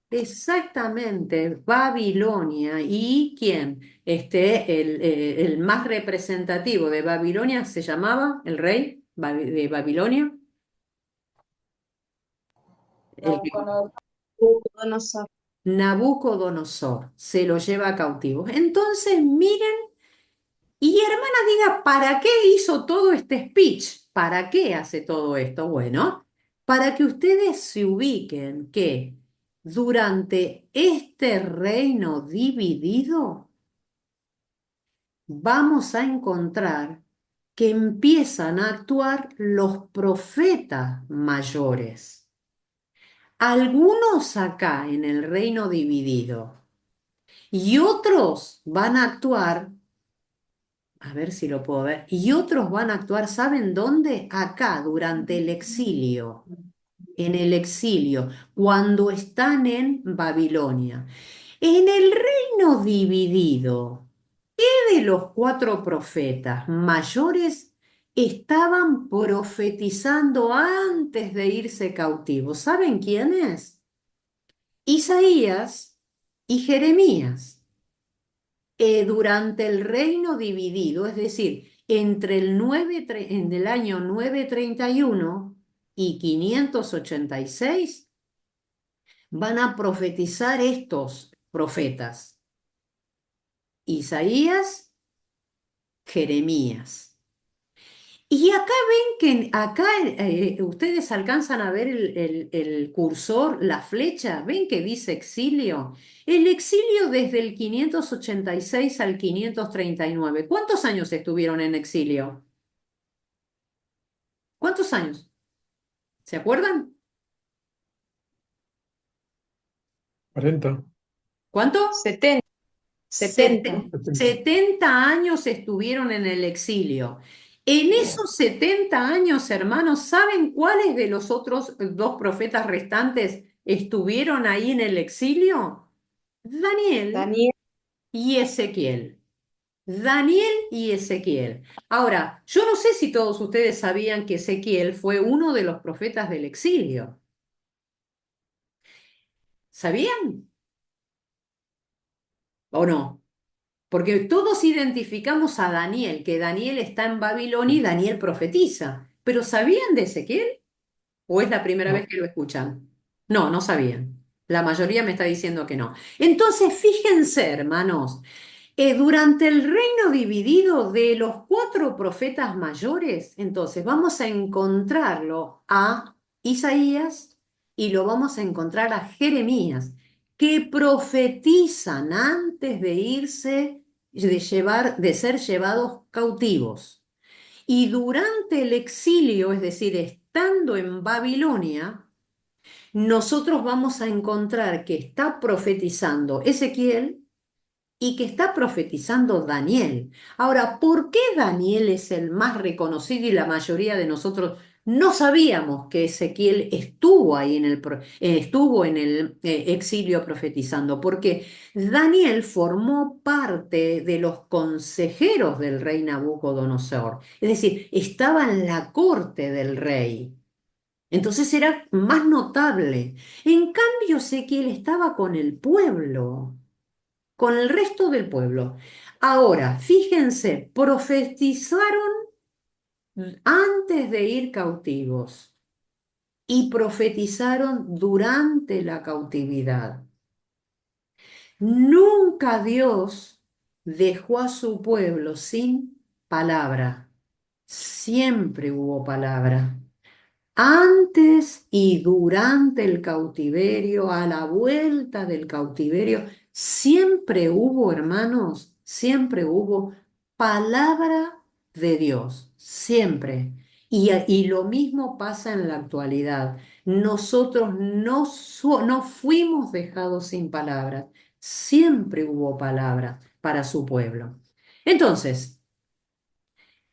Exactamente, Babilonia. ¿Y quién? El más representativo de Babilonia se llamaba el rey de Babilonia. El que- Nabucodonosor. Nabucodonosor se lo lleva cautivo. Entonces, miren, y hermana diga, ¿para qué hizo todo este speech? ¿Para qué hace todo esto? Bueno, para que ustedes se ubiquen que durante este reino dividido, vamos a encontrar que empiezan a actuar los profetas mayores. Algunos acá en el reino dividido y otros van a actuar, a ver si lo puedo ver, y otros van a actuar, ¿saben dónde? Acá, durante el exilio, en el exilio, cuando están en Babilonia. En el reino dividido, ¿qué de los 4 profetas mayores estaban profetizando antes de irse cautivos? ¿Saben quiénes? Isaías y Jeremías. Durante el reino dividido, es decir, entre en el año 931 y 586, van a profetizar estos profetas. Isaías, Jeremías. Y acá ven que acá ustedes alcanzan a ver el cursor, la flecha, ven que dice exilio. El exilio desde el 586 al 539. ¿Cuántos años estuvieron en exilio? ¿Cuántos años? ¿Se acuerdan? 40. ¿Cuánto? 70. 70. 70 años estuvieron en el exilio. En esos 70 años, hermanos, ¿saben cuáles de los otros 2 profetas restantes estuvieron ahí en el exilio? Daniel Daniel. y Ezequiel. Daniel y Ezequiel. Ahora, yo no sé si todos ustedes sabían que Ezequiel fue uno de los profetas del exilio. ¿Sabían o no? Porque todos identificamos a Daniel, que Daniel está en Babilonia y Daniel profetiza. ¿Pero sabían de Ezequiel? ¿O es la primera vez No, que lo escuchan? No, no sabían. La mayoría me está diciendo que no. Entonces, fíjense, hermanos, durante el reino dividido de los 4 profetas mayores, entonces vamos a encontrarlo a Isaías y lo vamos a encontrar a Jeremías, que profetizan antes de irse, de ser llevados cautivos. Y durante el exilio, es decir, estando en Babilonia, nosotros vamos a encontrar que está profetizando Ezequiel y que está profetizando Daniel. Ahora, ¿por qué Daniel es el más reconocido y la mayoría de nosotros no sabíamos que Ezequiel estuvo ahí estuvo en el exilio profetizando? Porque Daniel formó parte de los consejeros del rey Nabucodonosor, es decir, estaba en la corte del rey. Entonces era más notable. En cambio, Ezequiel estaba con el pueblo, con el resto del pueblo. Ahora, fíjense, profetizaron antes de ir cautivos y profetizaron durante la cautividad. Nunca Dios dejó a su pueblo sin palabra. Siempre hubo palabra. Antes y durante el cautiverio, a la vuelta del cautiverio, siempre hubo, hermanos, siempre hubo palabra de Dios, siempre. Y lo mismo pasa en la actualidad. Nosotros no fuimos dejados sin palabras, siempre hubo palabra para su pueblo. Entonces,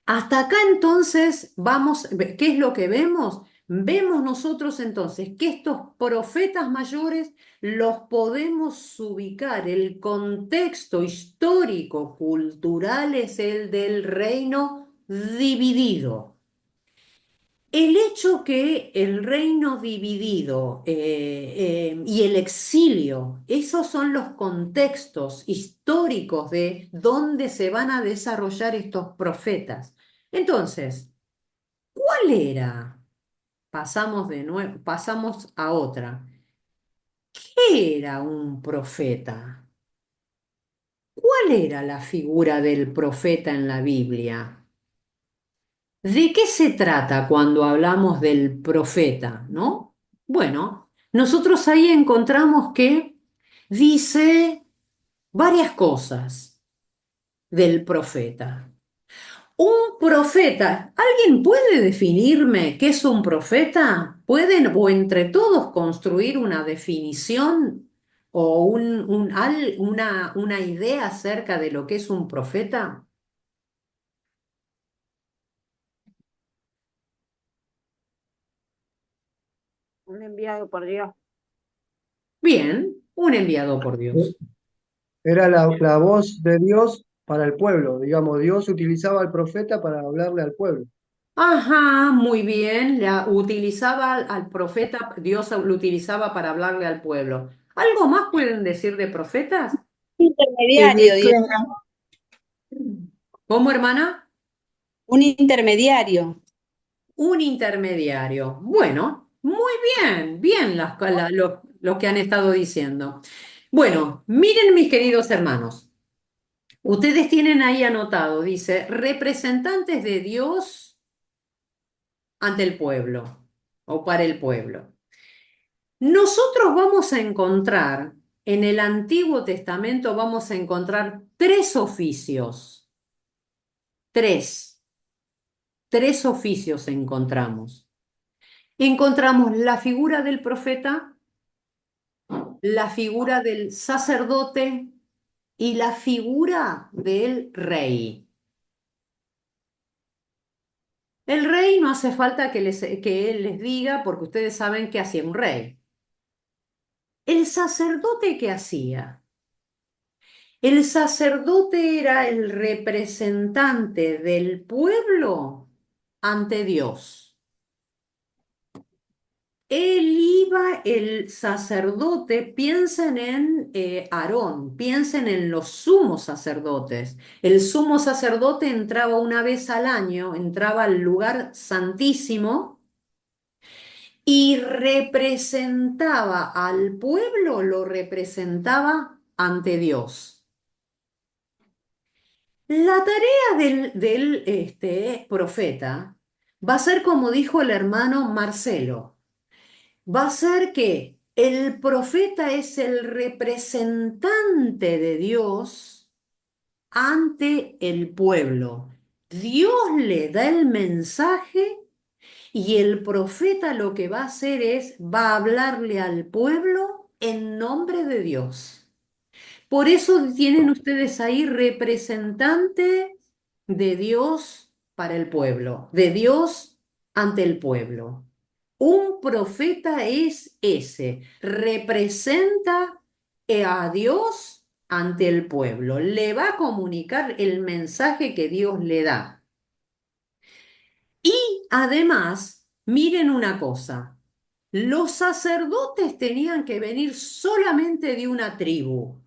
hasta acá entonces vamos, ¿qué es lo que vemos? Vemos nosotros entonces que estos profetas mayores los podemos ubicar. El contexto histórico, cultural es el del reino dividido. El hecho que el reino dividido y el exilio, esos son los contextos históricos de dónde se van a desarrollar estos profetas. Entonces, ¿cuál era? Pasamos de nuevo, pasamos a otra. ¿Qué era un profeta? ¿Cuál era la figura del profeta en la Biblia? ¿De qué se trata cuando hablamos del profeta, no? Bueno, nosotros ahí encontramos que dice varias cosas del profeta. Un profeta, ¿alguien puede definirme qué es un profeta? ¿Pueden o entre todos construir una definición o una idea acerca de lo que es un profeta? Un enviado por Dios. Bien, un enviado por Dios. Era la voz de Dios para el pueblo. Digamos, Dios utilizaba al profeta para hablarle al pueblo. Ajá, muy bien. Utilizaba al profeta, Dios lo utilizaba para hablarle al pueblo. ¿Algo más pueden decir de profetas? Intermediario, Diego. ¿Cómo, hermana? Un intermediario. Un intermediario. Bueno, muy bien, bien lo que han estado diciendo. Bueno, miren mis queridos hermanos. Ustedes tienen ahí anotado, dice, representantes de Dios ante el pueblo o para el pueblo. Nosotros vamos a encontrar, en el Antiguo Testamento vamos a encontrar tres oficios. Tres oficios encontramos. Encontramos la figura del profeta, la figura del sacerdote y la figura del rey. El rey no hace falta que él les diga porque ustedes saben qué hacía un rey. ¿El sacerdote qué hacía? El sacerdote era el representante del pueblo ante Dios. El sacerdote, piensen en Aarón, piensen en los sumos sacerdotes. El sumo sacerdote entraba una vez al año, entraba al lugar santísimo y representaba al pueblo, lo representaba ante Dios. La tarea del profeta va a ser como dijo el hermano Marcelo, va a ser que el profeta es el representante de Dios ante el pueblo. Dios le da el mensaje y el profeta lo que va a hacer va a hablarle al pueblo en nombre de Dios. Por eso tienen ustedes ahí representante de Dios para el pueblo, de Dios ante el pueblo. Un profeta es ese, representa a Dios ante el pueblo, le va a comunicar el mensaje que Dios le da. Y además, miren una cosa, los sacerdotes tenían que venir solamente de una tribu.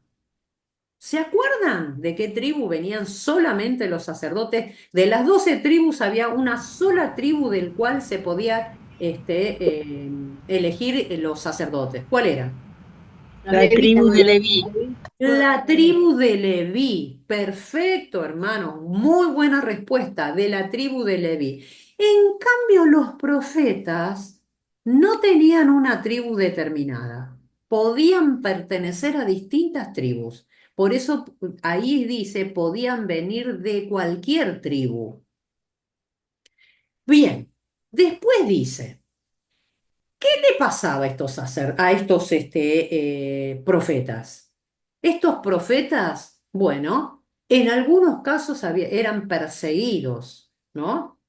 ¿Se acuerdan de qué tribu venían solamente los sacerdotes? De las 12 tribus había una sola tribu del cual se podía elegir los sacerdotes. ¿Cuál era? La tribu de Leví. La tribu de Leví. Perfecto, hermano. Muy buena respuesta, de la tribu de Leví. En cambio, los profetas no tenían una tribu determinada. Podían pertenecer a distintas tribus. Por eso ahí dice, podían venir de cualquier tribu. Bien, después dice, ¿qué le pasaba a estos profetas? Estos profetas, bueno, en algunos casos eran perseguidos, ¿no?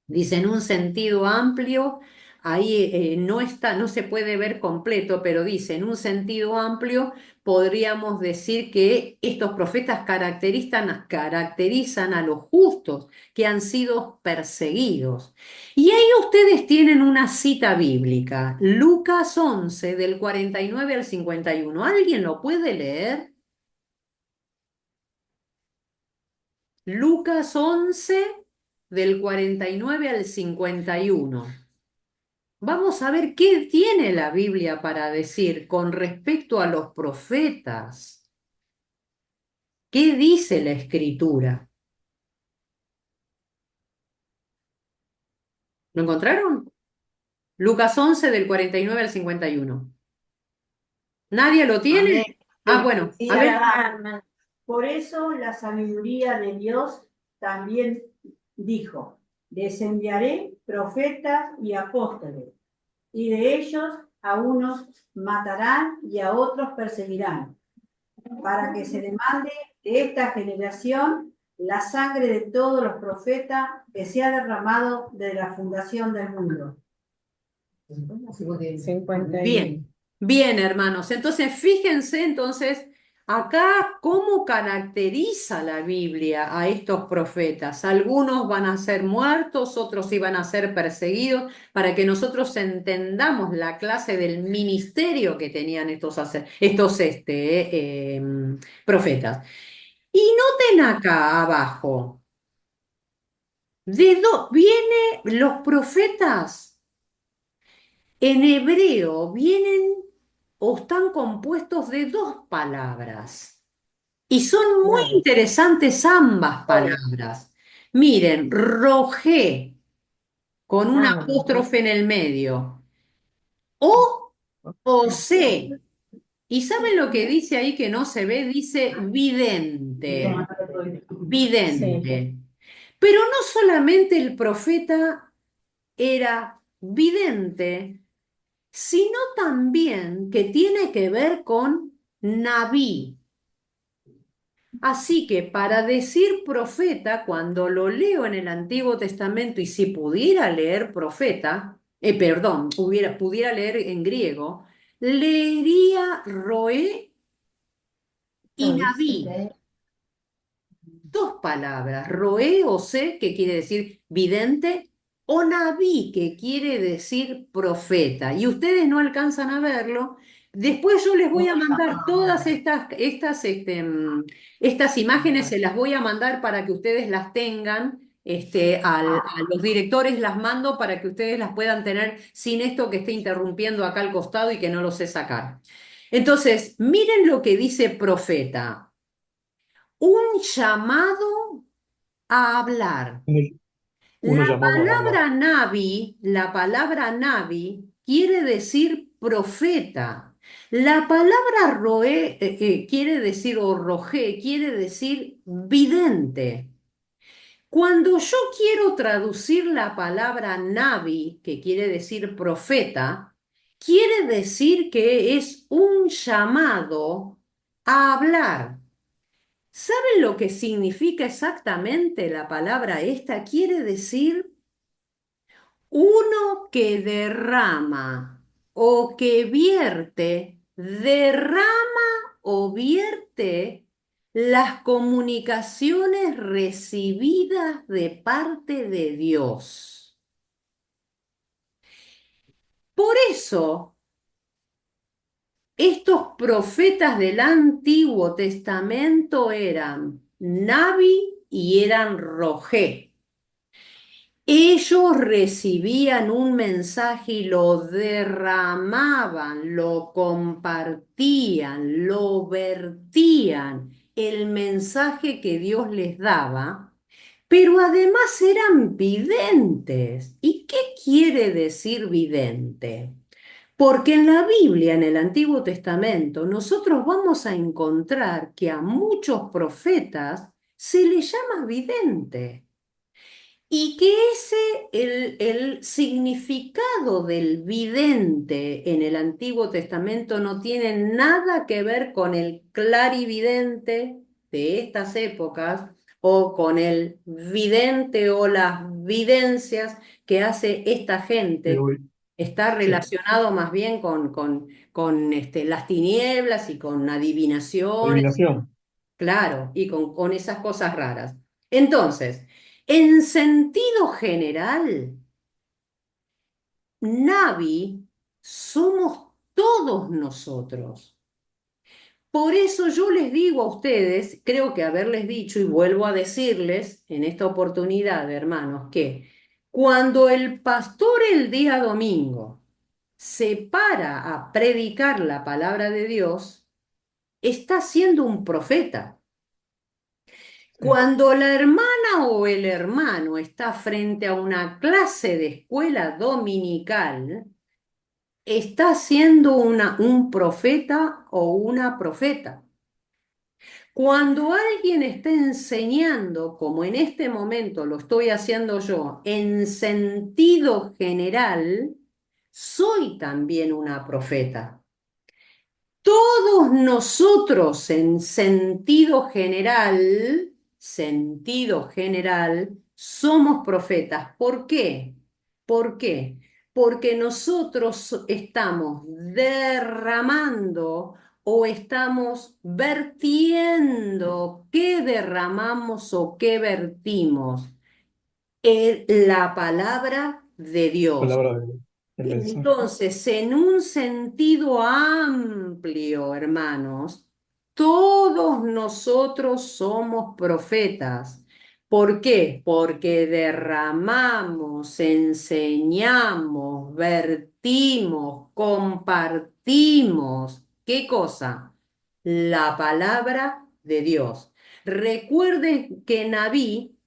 Dice en un sentido amplio, ahí no se puede ver completo, pero dice en un sentido amplio, podríamos decir que estos profetas caracterizan a los justos que han sido perseguidos. Y ahí ustedes tienen una cita bíblica, Lucas 11, del 49 al 51. ¿Alguien lo puede leer? Lucas 11, del 49 al 51. Vamos a ver qué tiene la Biblia para decir con respecto a los profetas. ¿Qué dice la Escritura? ¿Lo encontraron? Lucas 11 del 49 al 51. ¿Nadie lo tiene? Amén. Ah, bueno, Sí, a ver. amén. Por eso la sabiduría de Dios también dijo, les enviaré profetas y apóstoles, y de ellos a unos matarán y a otros perseguirán, para que se demande de esta generación la sangre de todos los profetas que se ha derramado desde la fundación del mundo. Bien, bien, hermanos. Entonces, fíjense acá cómo caracteriza la Biblia a estos profetas. Algunos van a ser muertos, otros iban a ser perseguidos, para que nosotros entendamos la clase del ministerio que tenían profetas. Y noten acá abajo, viene los profetas. En hebreo vienen o están compuestos de dos palabras y son muy interesantes ambas palabras. Miren, rogé con una apóstrofe en el medio o osé. ¿Y saben lo que dice ahí que no se ve? Dice vidente, vidente. Pero no solamente el profeta era vidente, sino también que tiene que ver con Naví. Así que para decir profeta, cuando lo leo en el Antiguo Testamento y si pudiera leer profeta, pudiera leer en griego, leería Roé y Naví. Dos palabras, Roé o sé, que quiere decir vidente, o Naví, que quiere decir profeta. Y ustedes no alcanzan a verlo. Después yo les voy a mandar todas estas imágenes, se las voy a mandar para que ustedes las tengan. A los directores las mando para que ustedes las puedan tener sin esto que esté interrumpiendo acá al costado y que no lo sé sacar. Entonces, miren lo que dice profeta. Un llamado a hablar. Uno llamado a hablar. La palabra Navi quiere decir profeta. La palabra roé quiere decir, o rojé, quiere decir vidente. Cuando yo quiero traducir la palabra Navi, que quiere decir profeta, quiere decir que es un llamado a hablar. ¿Saben lo que significa exactamente la palabra esta? Quiere decir uno que derrama o que vierte, derrama o vierte las comunicaciones recibidas de parte de Dios. Por eso, estos profetas del Antiguo Testamento eran Nabi y eran Rogé. Ellos recibían un mensaje y lo derramaban, lo compartían, lo vertían, el mensaje que Dios les daba, pero además eran videntes. ¿Y qué quiere decir vidente? Porque en la Biblia, en el Antiguo Testamento, nosotros vamos a encontrar que a muchos profetas se les llama vidente. Y que el significado del vidente en el Antiguo Testamento no tiene nada que ver con el clarividente de estas épocas o con el vidente o las videncias que hace esta gente. Está Sí. relacionado más bien con las tinieblas y con adivinaciones, Adivinación. claro, y con esas cosas raras. Entonces, en sentido general, Navi somos todos nosotros. Por eso yo les digo a ustedes, creo que haberles dicho y vuelvo a decirles en esta oportunidad, hermanos, que cuando el pastor el día domingo se para a predicar la palabra de Dios, está siendo un profeta. Cuando la hermana o el hermano está frente a una clase de escuela dominical, está siendo un profeta o una profeta. Cuando alguien está enseñando, como en este momento lo estoy haciendo yo, en sentido general, soy también una profeta. Todos nosotros en sentido general, somos profetas. ¿Por qué? ¿Por qué? Porque nosotros estamos derramando o estamos vertiendo. ¿Qué derramamos o qué vertimos? La palabra de Dios. Palabra de Dios. El mensaje. Entonces, en un sentido amplio, hermanos, todos nosotros somos profetas. ¿Por qué? Porque derramamos, enseñamos, vertimos, compartimos. ¿Qué cosa? La palabra de Dios. Recuerden que Nabi,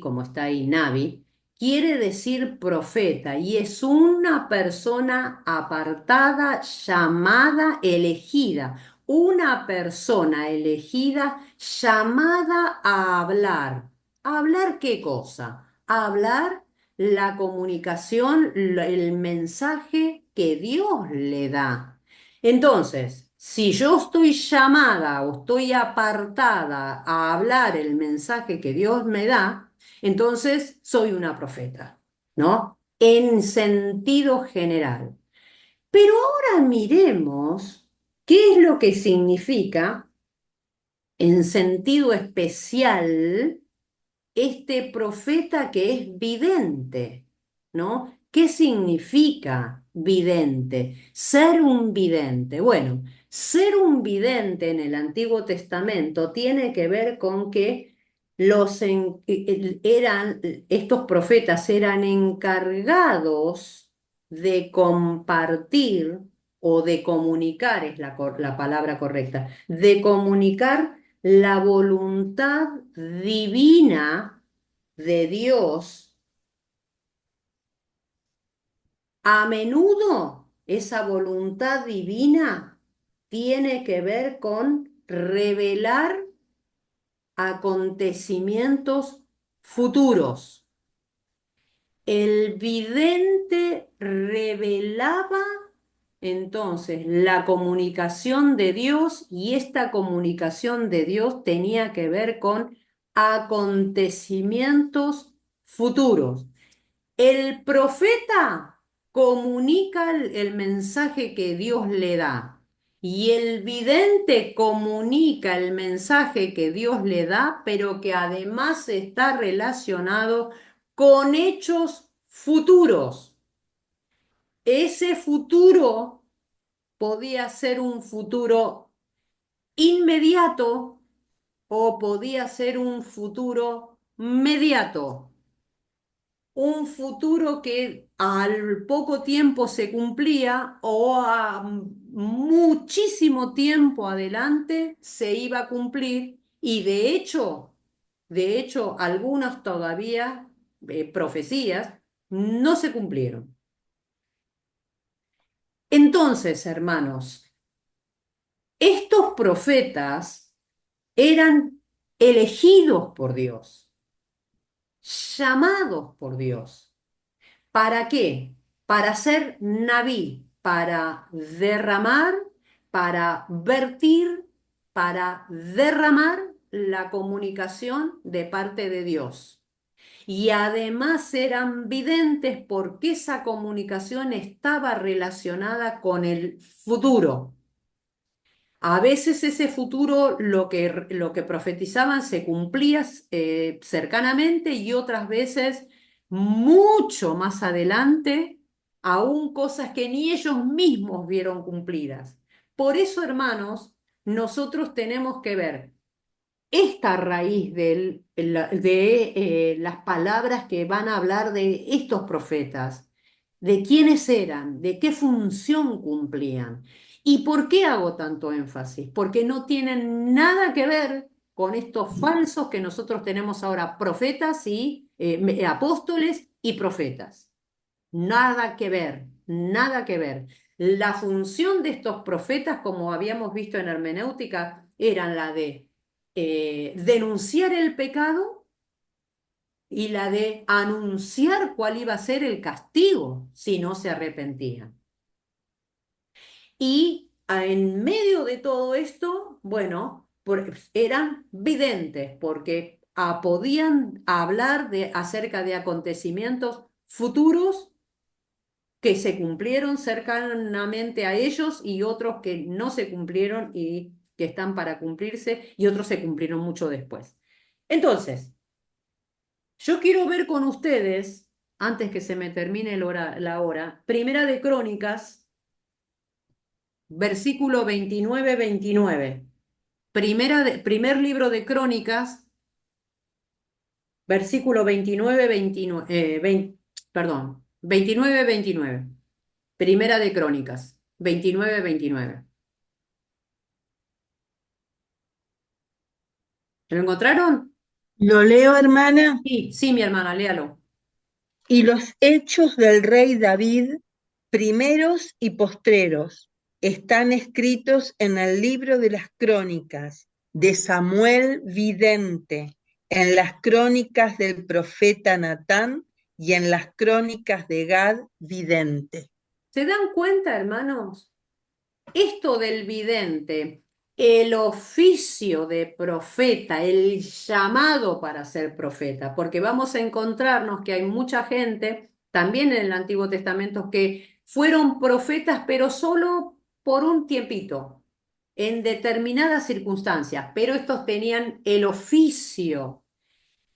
como está ahí, Nabi, quiere decir profeta y es una persona apartada, llamada, elegida. Una persona elegida llamada a hablar. ¿A hablar qué cosa? A hablar la comunicación, el mensaje que Dios le da. Entonces, si yo estoy llamada o estoy apartada a hablar el mensaje que Dios me da, entonces soy una profeta, ¿no? En sentido general. Pero ahora miremos qué es lo que significa en sentido especial este profeta que es vidente, ¿no? ¿Qué significa vidente? Ser un vidente. Bueno, ser un vidente en el Antiguo Testamento tiene que ver con que estos profetas eran encargados de compartir o de comunicar, es la palabra correcta, de comunicar la voluntad divina de Dios. A menudo esa voluntad divina tiene que ver con revelar acontecimientos futuros. El vidente revelaba entonces la comunicación de Dios, y esta comunicación de Dios tenía que ver con acontecimientos futuros. El profeta comunica el mensaje que Dios le da, y el vidente comunica el mensaje que Dios le da, pero que además está relacionado con hechos futuros. Ese futuro podía ser un futuro inmediato o podía ser un futuro mediato. Un futuro que al poco tiempo se cumplía o a muchísimo tiempo adelante se iba a cumplir, y de hecho, algunas todavía profecías no se cumplieron. Entonces, hermanos, estos profetas eran elegidos por Dios, llamados por Dios. ¿Para qué? Para ser naví, para derramar, para vertir, para derramar la comunicación de parte de Dios. Y además eran videntes porque esa comunicación estaba relacionada con el futuro. A veces ese futuro, lo que profetizaban se cumplía cercanamente, y otras veces mucho más adelante, aún cosas que ni ellos mismos vieron cumplidas. Por eso, hermanos, nosotros tenemos que ver esta raíz de las palabras que van a hablar de estos profetas, de quiénes eran, de qué función cumplían. ¿Y por qué hago tanto énfasis? Porque no tienen nada que ver con estos falsos que nosotros tenemos ahora, profetas y apóstoles y profetas. Nada que ver, nada que ver. La función de estos profetas, como habíamos visto en hermenéutica, eran la de denunciar el pecado y la de anunciar cuál iba a ser el castigo si no se arrepentían. Y en medio de todo esto, bueno, eran videntes porque podían hablar acerca de acontecimientos futuros que se cumplieron cercanamente a ellos, y otros que no se cumplieron y que están para cumplirse, y otros se cumplieron mucho después. Entonces, yo quiero ver con ustedes, antes que se me termine la hora, Primera de Crónicas, versículo 29-29. Primer libro de Crónicas, versículo 29-29, perdón, 29-29. Primera de Crónicas, 29-29. ¿Lo encontraron? ¿Lo leo, hermana? Sí, sí, mi hermana, léalo. Y los hechos del rey David, primeros y postreros, están escritos en el libro de las crónicas de Samuel vidente, en las crónicas del profeta Natán y en las crónicas de Gad vidente. ¿Se dan cuenta, hermanos? Esto del vidente, el oficio de profeta, el llamado para ser profeta, porque vamos a encontrarnos que hay mucha gente, también en el Antiguo Testamento, que fueron profetas, pero solo por un tiempito, en determinadas circunstancias, pero estos tenían el oficio.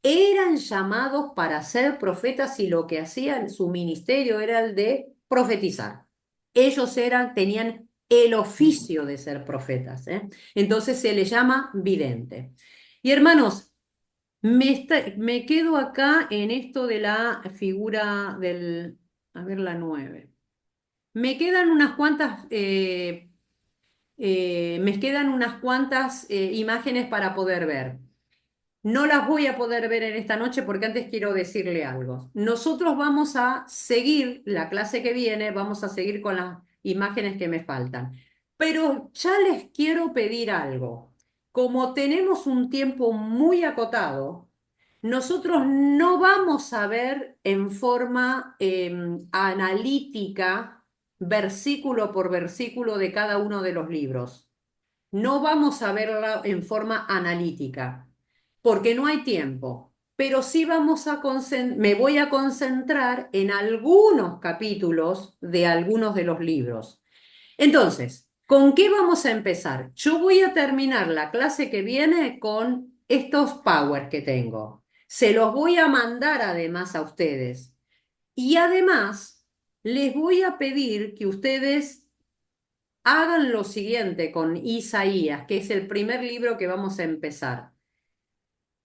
Eran llamados para ser profetas, y lo que hacían, su ministerio era el de profetizar. Ellos tenían el oficio de ser profetas, ¿eh? Entonces se les llama vidente. Y hermanos, me quedo acá en esto de la figura del, a ver, la 9. Me quedan unas cuantas, imágenes para poder ver. No las voy a poder ver en esta noche porque antes quiero decirle algo. Nosotros vamos a seguir la clase que viene, vamos a seguir con las imágenes que me faltan. Pero ya les quiero pedir algo. Como tenemos un tiempo muy acotado, nosotros no vamos a ver en forma analítica versículo por versículo de cada uno de los libros. No vamos a verla en forma analítica, porque no hay tiempo, pero sí me voy a concentrar en algunos capítulos de algunos de los libros. Entonces, ¿con qué vamos a empezar? Yo voy a terminar la clase que viene con estos powers que tengo. Se los voy a mandar además a ustedes. Y además, les voy a pedir que ustedes hagan lo siguiente con Isaías, que es el primer libro que vamos a empezar.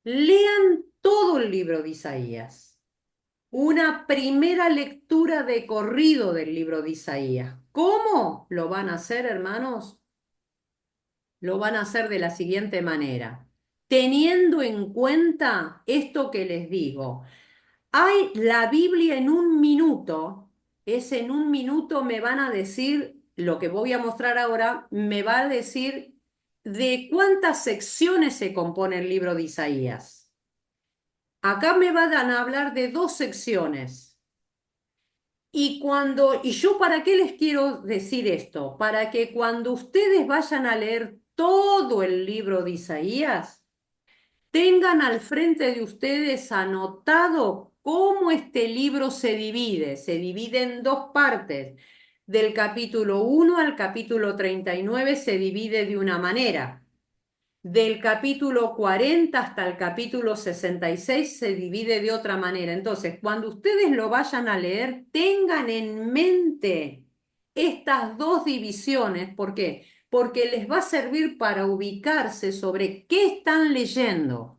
Lean todo el libro de Isaías. Una primera lectura de corrido del libro de Isaías. ¿Cómo lo van a hacer, hermanos? Lo van a hacer de la siguiente manera. Teniendo en cuenta esto que les digo, hay la Biblia en un minuto, en un minuto me van a decir, lo que voy a mostrar ahora, me va a decir de cuántas secciones se compone el libro de Isaías. Acá me van a hablar de 2 secciones. Y yo para qué les quiero decir esto, para que cuando ustedes vayan a leer todo el libro de Isaías, tengan al frente de ustedes anotado cómo este libro se divide. Se divide en 2 partes. Del capítulo 1 al capítulo 39 se divide de una manera. Del capítulo 40 hasta el capítulo 66 se divide de otra manera. Entonces, cuando ustedes lo vayan a leer, tengan en mente estas 2 divisiones. ¿Por qué? Porque les va a servir para ubicarse sobre qué están leyendo.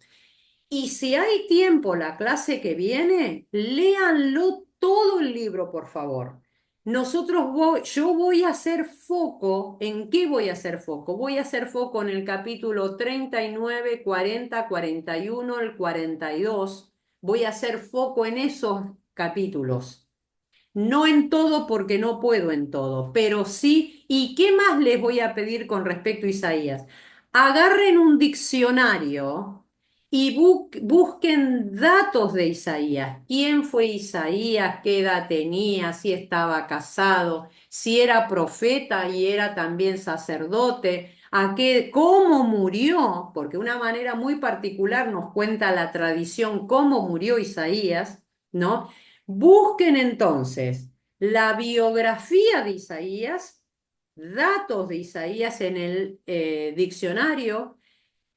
Y si hay tiempo la clase que viene, léanlo todo el libro, por favor. Yo voy a hacer foco, ¿en qué voy a hacer foco? Voy a hacer foco en el capítulo 39, 40, 41, el 42. Voy a hacer foco en esos capítulos. No en todo porque no puedo en todo, pero sí. ¿Y qué más les voy a pedir con respecto a Isaías? Agarren un diccionario y busquen datos de Isaías. ¿Quién fue Isaías? ¿Qué edad tenía? ¿Si estaba casado? ¿Si era profeta y era también sacerdote? ¿Cómo murió? Porque una manera muy particular nos cuenta la tradición cómo murió Isaías, ¿no? Busquen entonces la biografía de Isaías, datos de Isaías en el diccionario.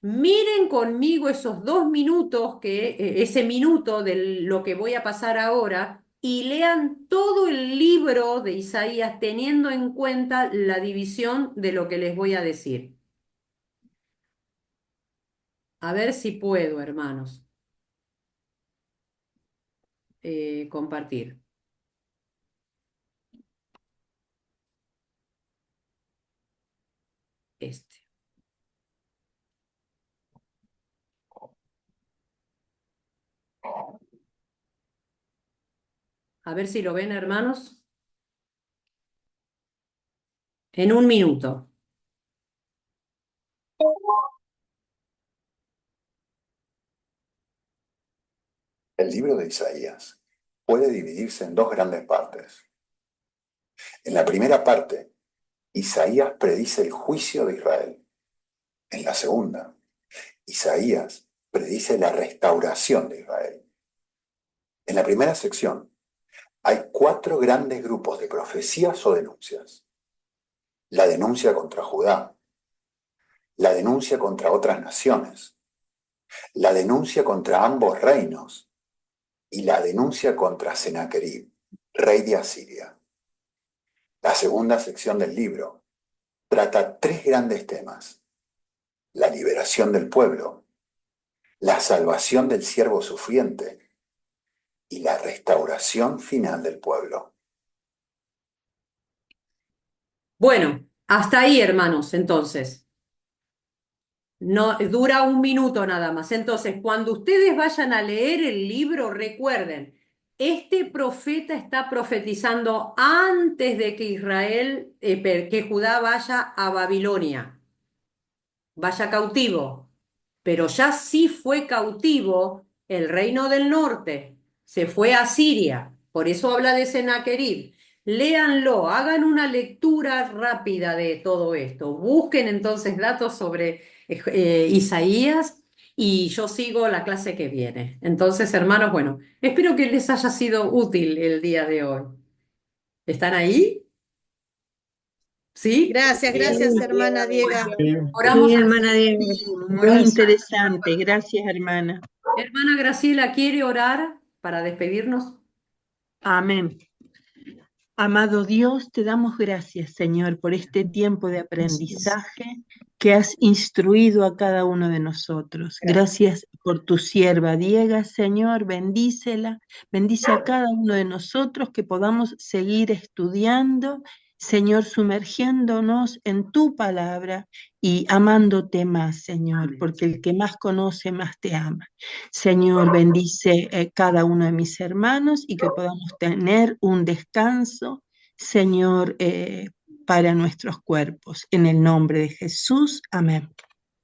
Miren conmigo esos 2 minutos, ese minuto de lo que voy a pasar ahora, y lean todo el libro de Isaías teniendo en cuenta la división de lo que les voy a decir. A ver si puedo, hermanos, compartir. Este. A ver si lo ven, hermanos. En un minuto. El libro de Isaías puede dividirse en 2 grandes partes. En la primera parte, Isaías predice el juicio de Israel. En la segunda, Isaías predice la restauración de Israel. En la primera sección, hay 4 grandes grupos de profecías o denuncias. La denuncia contra Judá, la denuncia contra otras naciones, la denuncia contra ambos reinos y la denuncia contra Senaquerib, rey de Asiria. La segunda sección del libro trata 3 grandes temas: la liberación del pueblo, la salvación del siervo sufriente y la restauración final del pueblo. Bueno, hasta ahí, hermanos, entonces. No, dura 1 minuto nada más. Entonces, cuando ustedes vayan a leer el libro, recuerden, este profeta está profetizando antes de que que Judá vaya a Babilonia, vaya cautivo. Pero ya sí fue cautivo el reino del norte, se fue a Siria, por eso habla de Senaquerib. Léanlo, hagan una lectura rápida de todo esto. Busquen entonces datos sobre Isaías y yo sigo la clase que viene. Entonces, hermanos, bueno, espero que les haya sido útil el día de hoy. ¿Están ahí? ¿Sí? Gracias, Sí, hermana Diega. Oramos Sí, al hermana Señor. Diego. muy interesante. Gracias, hermana. Hermana Graciela, ¿quiere orar para despedirnos? Amén. Amado Dios, te damos gracias, Señor, por este tiempo de aprendizaje que has instruido a cada uno de nosotros. Gracias por tu sierva Diega, Señor, bendícela, bendice a cada uno de nosotros que podamos seguir estudiando, Señor, sumergiéndonos en tu palabra y amándote más, Señor, porque el que más conoce, más te ama. Señor, bendice cada uno de mis hermanos y que podamos tener un descanso, Señor, para nuestros cuerpos. En el nombre de Jesús, amén.